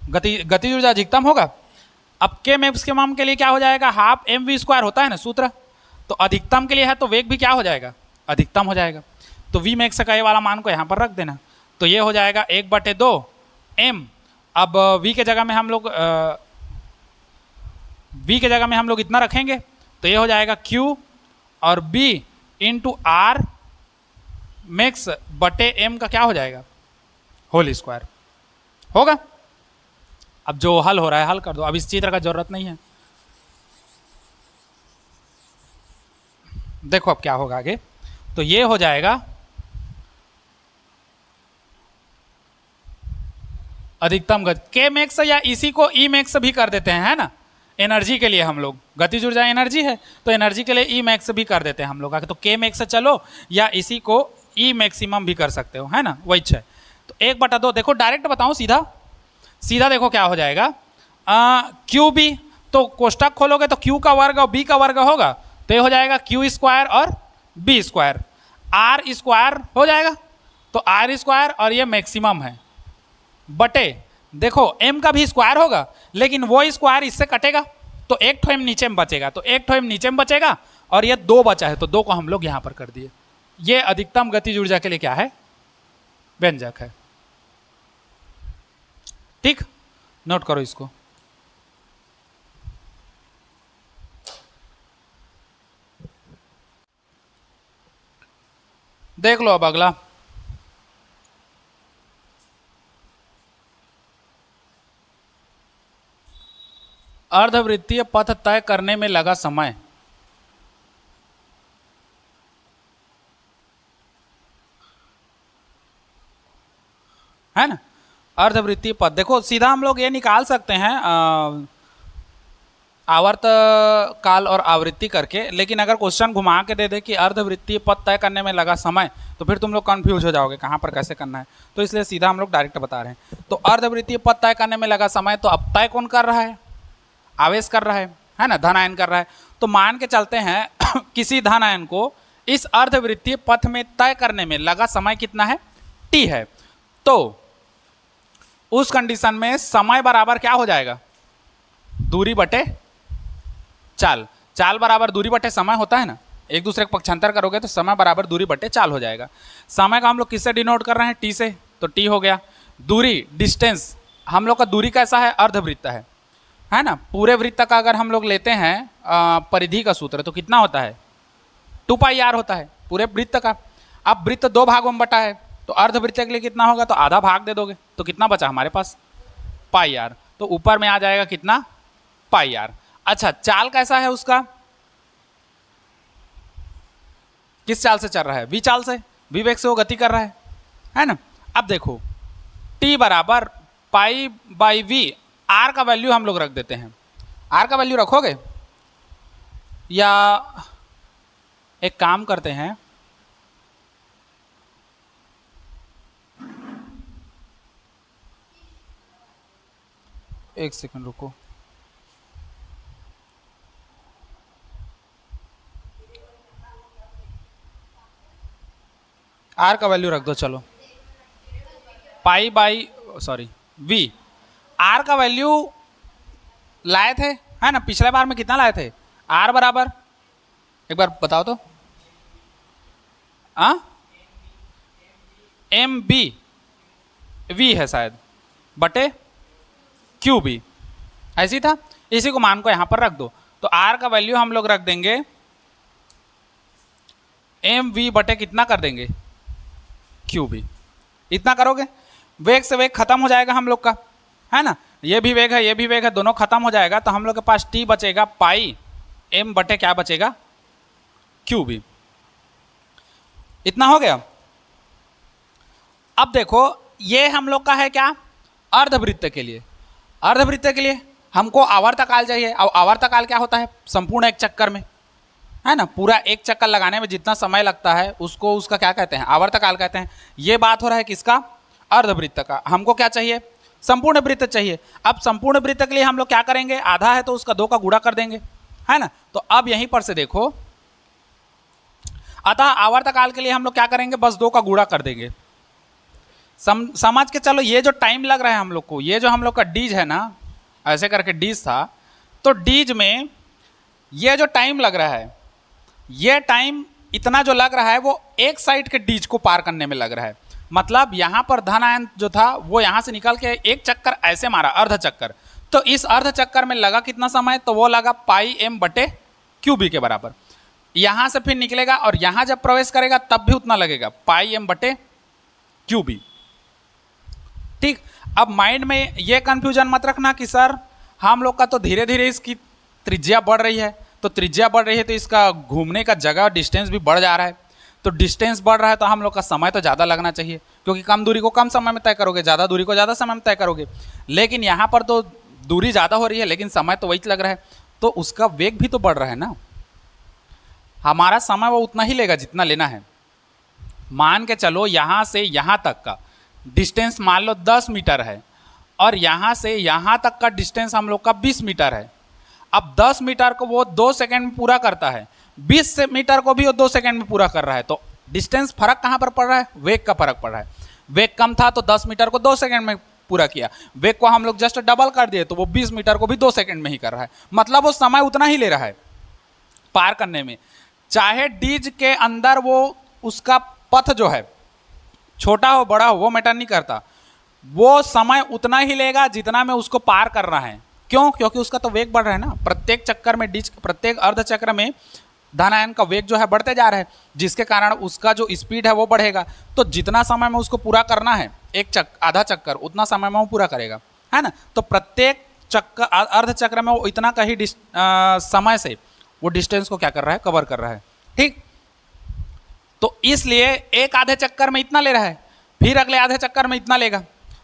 गतिज ऊर्जा अधिकतम होगा। अब के मैक्सिमम के लिए क्या हो जाएगा, हाफ एम वी स्क्वायर होता है ना सूत्र, तो अधिकतम के लिए है तो वेग भी क्या हो जाएगा, अधिकतम हो जाएगा। तो वी मैक्स का ये वाला मान को यहाँ पर रख देना, तो ये हो जाएगा 1/2 एम। अब वी के जगह में हम लोग इतना रखेंगे तो ये हो जाएगा क्यू और बी इंटू आर मैक्स बटे एम का क्या हो जाएगा, होल स्क्वायर होगा। अब जो हल हो रहा है हल कर दो, अब इस चित्र का जरूरत नहीं है। देखो अब क्या होगा आगे, तो ये हो जाएगा अधिकतम गति के मैक्स, या इसी को ई मैक्स भी कर देते हैं, है ना। एनर्जी के लिए हम लोग, गतिज ऊर्जा एनर्जी है तो एनर्जी के लिए ई मैक्स भी कर देते हैं हम लोग, तो के मैक्स चलो या इसी को ई मैक्सिमम भी कर सकते हो, है ना, वही है। तो 1/2, देखो डायरेक्ट बताऊं, सीधा सीधा देखो क्या हो जाएगा, क्यू बी, तो कोष्टक खोलोगे तो क्यू का वर्ग और बी का वर्ग होगा, तो ये हो जाएगा क्यू स्क्वायर और बी स्क्वायर, आर स्क्वायर हो जाएगा, तो आर स्क्वायर और ये मैक्सिमम है, बटे देखो एम का भी स्क्वायर होगा लेकिन वो स्क्वायर इससे कटेगा तो एक ठो एम नीचे में बचेगा, तो एक ठो एम नीचे में बचेगा और ये 2 बचा है तो 2 को हम लोग यहाँ पर कर दिए। ये अधिकतम गतिज ऊर्जा के लिए क्या है, व्यंजक है। ठीक, नोट करो इसको। देख लो अब अगला, अर्धवृत्तीय पथ तय करने में लगा समय। है ना, अर्धवृत्तीय पथ, देखो सीधा हम लोग ये निकाल सकते हैं आवर्त काल और आवृत्ति करके, लेकिन अगर क्वेश्चन घुमा के दे दे कि अर्धवृत्तीय पथ तय करने में लगा समय तो फिर तुम लोग कंफ्यूज हो जाओगे कहाँ पर कैसे करना है, तो इसलिए सीधा हम लोग डायरेक्ट बता रहे हैं। तो अर्धवृत्तीय पथ तय करने में लगा समय, तो अब तय कौन कर रहा है, आवेश कर रहा है ना, धन आयन कर रहा है। तो मान के चलते हैं किसी धन आयन को इस अर्धवृत्तीय पथ में तय करने में लगा समय कितना है, t है, तो उस कंडीशन में समय बराबर क्या हो जाएगा, दूरी बटे चाल। चाल बराबर दूरी बटे समय होता है ना, एक दूसरे को पक्षांतर करोगे तो समय बराबर दूरी बटे चाल हो जाएगा। समय का हम लोग किससे डिनोट कर रहे हैं, टी से, तो टी हो गया। दूरी डिस्टेंस, हम लोग का दूरी कैसा है, अर्धवृत्त है ना। पूरे वृत्त का अगर हम लोग लेते हैं परिधि का सूत्र तो कितना होता है, 2πr होता है पूरे वृत्त का। अब वृत्त 2 भागों में बटा है तो अर्धवृत्त के लिए कितना होगा, तो आधा भाग दे दोगे तो कितना बचा हमारे पास, πr। तो ऊपर में आ जाएगा कितना, πr। अच्छा, चाल कैसा है उसका, किस चाल से चल रहा है, v चाल से, v वेग से वो गति कर रहा है ना। अब देखो t बराबर π/v, r का वैल्यू हम लोग रख देते हैं। r का वैल्यू रखोगे या एक काम करते हैं, एक सेकंड रुको, आर का वैल्यू रख दो, चलो v। आर का वैल्यू लाए थे, है ना, पिछले बार में कितना लाए थे, आर बराबर, एक बार बताओ तो, एम बी, वी है शायद, बटे क्यू बी, ऐसी था। इसी को मान को यहां पर रख दो, तो आर का वैल्यू हम लोग रख देंगे एम वी बटे कितना कर देंगे, क्यू बी। इतना करोगे वेग से वेग खत्म हो जाएगा हम लोग का, है ना, ये भी वेग है ये भी वेग है, दोनों खत्म हो जाएगा। तो हम लोग के पास टी बचेगा पाई एम बटे क्या बचेगा, क्यू बी। इतना हो गया। अब देखो ये हम लोग का है क्या, अर्धवृत्त के लिए। अर्धवृत्त के लिए हमको आवर्तकाल चाहिए। अब आवर्तकाल क्या होता है, संपूर्ण एक चक्कर में, है ना, पूरा एक चक्कर लगाने में जितना समय लगता है उसको, उसका क्या कहते हैं, आवर्तकाल कहते हैं। ये बात हो रहा है किसका, अर्धवृत्त का। हमको क्या चाहिए, संपूर्ण वृत्त चाहिए। अब संपूर्ण वृत्त के लिए हम लोग क्या करेंगे, आधा है तो उसका 2 का गुणा कर देंगे, है ना। तो अब यहीं पर से देखो, अतः आवर्तकाल के लिए हम लोग क्या करेंगे, बस 2 का गुणा कर देंगे। समझ के चलो, ये जो टाइम लग रहा है हम लोग को, ये जो हम लोग का डीज है ना, ऐसे करके डीज था, तो डीज में ये जो टाइम लग रहा है, ये टाइम इतना जो लग रहा है वो एक साइड के डीज को पार करने में लग रहा है। मतलब यहां पर धन आयन जो था वो यहां से निकल के एक चक्कर ऐसे मारा, अर्ध चक्कर, तो इस अर्ध चक्कर में लगा कितना समय, तो वो लगा पाई एम बटे क्यू बी के बराबर। यहां से फिर निकलेगा और यहां जब प्रवेश करेगा तब भी उतना लगेगा, पाई एम बटे क्यू बी। ठीक, अब माइंड में ये कंफ्यूजन मत रखना कि सर हम लोग का तो धीरे धीरे इसकी त्रिज्या बढ़ रही है, तो त्रिज्या बढ़ रही है तो इसका घूमने का जगह डिस्टेंस भी बढ़ जा रहा है, तो डिस्टेंस बढ़ रहा है तो हम लोग का समय तो ज़्यादा लगना चाहिए, क्योंकि कम दूरी को कम समय में तय करोगे, ज़्यादा दूरी को ज़्यादा समय में तय करोगे। लेकिन यहाँ पर तो दूरी ज़्यादा हो रही है लेकिन समय तो वही लग रहा है, तो उसका वेग भी तो बढ़ रहा है ना। हमारा समय वो उतना ही लेगा जितना लेना है। मान के चलो यहाँ से यहाँ तक का डिस्टेंस मान लो 10 मीटर है और यहाँ से यहाँ तक का डिस्टेंस हम लोग का 20 मीटर है। अब 10 मीटर को वो 2 सेकंड में पूरा करता है, 20 मीटर को भी वो 2 सेकंड में पूरा कर रहा है, तो डिस्टेंस फर्क कहाँ पर पड़ रहा है, वेग का फर्क पड़ रहा है। वेग कम था तो 10 मीटर को 2 सेकंड में पूरा किया, वेग को हम लोग जस्ट डबल कर दिए तो वो 20 मीटर को भी 2 सेकंड में ही कर रहा है। मतलब वो समय उतना ही ले रहा है पार करने में, चाहे डीज के अंदर वो उसका पथ जो है छोटा हो बड़ा हो वो मैटर नहीं करता, वो समय उतना ही लेगा जितना में उसको पार कर रहा है। क्यों, क्योंकि उसका तो वेग बढ़ रहा है ना, प्रत्येक चक्कर में डीज, प्रत्येक अर्ध चक्र में धनायन का वेग जो है बढ़ते जा रहा है, जिसके कारण उसका जो स्पीड है वो बढ़ेगा। तो जितना समय में उसको पूरा करना है एक आधा चक्कर, उतना समय में वो पूरा करेगा, है ना। तो प्रत्येक चक्कर अर्ध चक्र में वो इतना का ही समय से वो डिस्टेंस को क्या कर रहा है, कवर कर रहा है। ठीक, तो इसलिए एक आधे चक्कर में इतना ले रहा है, फिर अगले आधे चक्कर में इतना लेगा,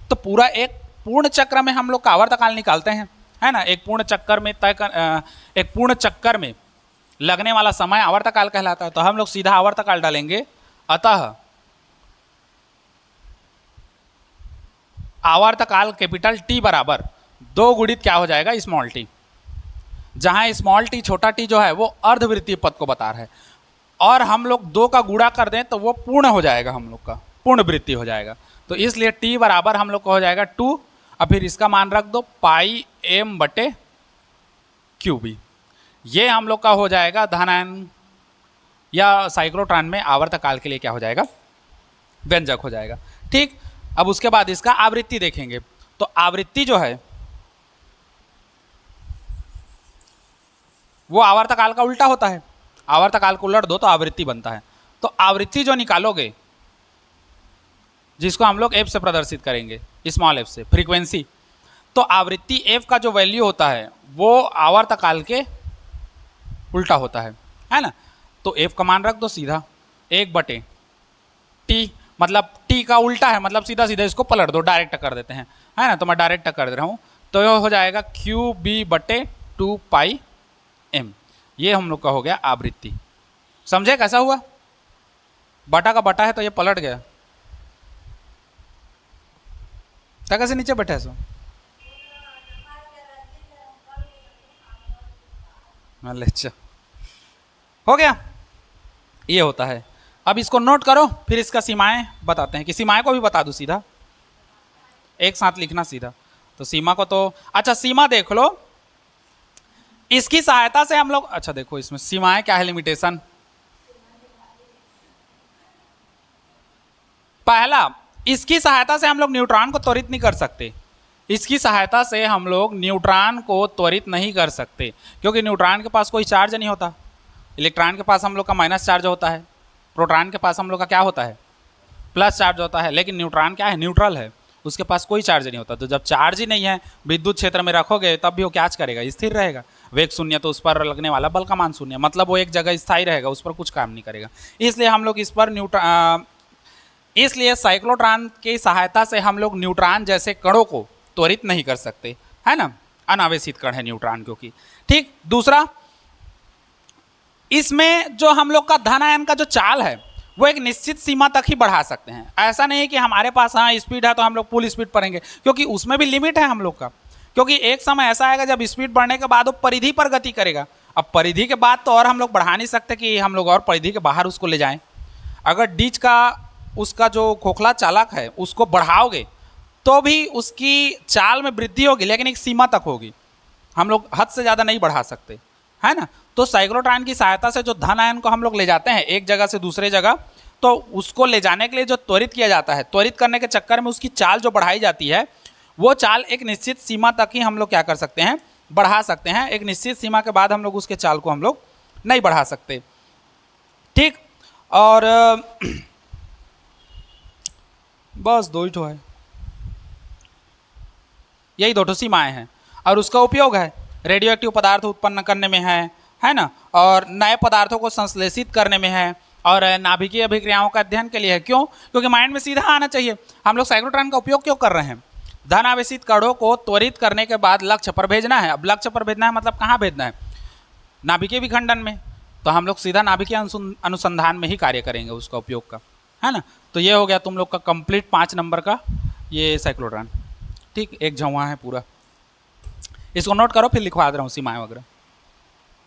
तो पूरा एक पूर्ण चक्र में हम लोग का आवर्तकाल निकालते हैं, है ना। एक पूर्ण चक्कर में एक पूर्ण चक्कर में लगने वाला समय आवर्तकाल कहलाता है। तो हम लोग सीधा आवर्तकाल डालेंगे, अतः आवर्तकाल कैपिटल टी बराबर 2 गुणित क्या हो जाएगा, स्मॉल टी। जहां स्मॉल टी छोटा टी जो है वो अर्धवृत्तीय पथ को बता रहा है, और हम लोग 2 का गुणा कर दें तो वो पूर्ण हो जाएगा, हम लोग का पूर्ण वृत्ति हो जाएगा। तो इसलिए टी बराबर हम लोग का हो जाएगा 2, और फिर इसका मान रख दो पाई एम बटे QB। ये हम लोग का हो जाएगा धनायन या साइक्लोट्रॉन में आवर्तकाल के लिए क्या हो जाएगा, व्यंजक हो जाएगा। ठीक, अब उसके बाद इसका आवृत्ति देखेंगे। तो आवृत्ति जो है वो आवर्तकाल का उल्टा होता है, आवर्तकाल को उलट दो तो आवृत्ति बनता है। तो आवृत्ति जो निकालोगे, जिसको हम लोग f से प्रदर्शित करेंगे, स्मॉल f से, फ्रीक्वेंसी, तो आवृत्ति f का जो वैल्यू होता है वो आवर्तकाल के उल्टा होता है ना। तो f का मान रख दो सीधा 1/t, मतलब t का उल्टा है, मतलब सीधा सीधा इसको पलट दो, डायरेक्ट कर देते हैं, है ना। तो मैं डायरेक्ट कर दे रहा हूँ, तो ये हो जाएगा QB/2πm। ये हम लोग का हो गया आवृत्ति। समझे कैसा हुआ? बटा का बटा है तो ये पलट गया, कैसे नीचे बैठे सो अच्छा, हो गया, ये होता है। अब इसको नोट करो, फिर इसका सीमाएं बताते हैं, कि सीमाएं को भी बता दूं सीधा, एक साथ लिखना सीधा। तो सीमा को तो अच्छा सीमा देख लो, इसकी सहायता से हम लोग, अच्छा देखो इसमें सीमाएं क्या है, लिमिटेशन। पहला, इसकी सहायता से हम लोग न्यूट्रॉन को त्वरित नहीं कर सकते, इसकी सहायता से हम लोग न्यूट्रॉन को त्वरित नहीं कर सकते, क्योंकि न्यूट्रॉन के पास कोई चार्ज नहीं होता। इलेक्ट्रॉन के पास हम लोग का माइनस चार्ज होता है, प्रोटॉन के पास हम लोग का क्या होता है, प्लस चार्ज होता है। लेकिन न्यूट्रॉन क्या है, न्यूट्रल है, उसके पास कोई चार्ज नहीं होता। तो जब चार्ज ही नहीं है, विद्युत क्षेत्र में रखोगे तब भी वो क्या करेगा, स्थिर रहेगा। वेग शून्य, तो उस पर लगने वाला बल का मान शून्य, मतलब वो एक जगह स्थायी रहेगा, उस पर कुछ काम नहीं करेगा। इसलिए हम लोग इस पर इसलिए साइक्लोट्रॉन की सहायता से हम लोग न्यूट्रॉन जैसे कणों को त्वरित नहीं कर सकते, है ना, अनावेशित कण है न्यूट्रॉन क्योंकि। ठीक, दूसरा, इसमें जो हम लोग का धन आयन का जो चाल है वो एक निश्चित सीमा तक ही बढ़ा सकते हैं। ऐसा नहीं कि हमारे पास हाँ स्पीड है तो हम लोग फुल स्पीड पढ़ेंगे, क्योंकि उसमें भी लिमिट है हम लोग का। क्योंकि एक समय ऐसा आएगा जब स्पीड बढ़ने के बाद वो परिधि पर गति करेगा। अब परिधि के बाद तो और हम लोग बढ़ा नहीं सकते कि हम लोग और परिधि के बाहर उसको ले जाएं। अगर डीच का उसका जो खोखला चालक है उसको बढ़ाओगे तो भी उसकी चाल में वृद्धि होगी, लेकिन एक सीमा तक होगी, हम लोग हद से ज़्यादा नहीं बढ़ा सकते, है ना। तो साइक्लोट्रॉन की सहायता से जो धन आयन को हम लोग ले जाते हैं एक जगह से दूसरे जगह, तो उसको ले जाने के लिए जो त्वरित किया जाता है, त्वरित करने के चक्कर में उसकी चाल जो बढ़ाई जाती है वो चाल एक निश्चित सीमा तक ही हम लोग क्या कर सकते हैं, बढ़ा सकते हैं। एक निश्चित सीमा के बाद हम लोग उसके चाल को हम लोग नहीं बढ़ा सकते। ठीक, और बस दो ही ठो है, यही दो ठो सीमाएं हैं। और उसका उपयोग है रेडियो एक्टिव पदार्थ उत्पन्न करने में है ना, और नए पदार्थों को संश्लेषित करने में है, और नाभिकीय अभिक्रियाओं का अध्ययन के लिए है। क्यों? क्योंकि माइंड में सीधा आना चाहिए। हम लोग साइक्लोट्रॉन का उपयोग क्यों कर रहे हैं? धन आवेशित कणों को त्वरित करने के बाद लक्ष्य पर भेजना है। अब लक्ष्य पर भेजना है मतलब कहाँ भेजना है? नाभिकीय विखंडन में। तो हम लोग सीधा नाभिकीय अनुसंधान में ही कार्य करेंगे उसका उपयोग का, है ना। तो ये हो गया तुम लोग का कंप्लीट 5 नंबर का ये साइक्लोट्रॉन। ठीक, एक झुआ है पूरा, इसको नोट करो, फिर लिखवा दे रहा हूँ सीमाएं वगैरह।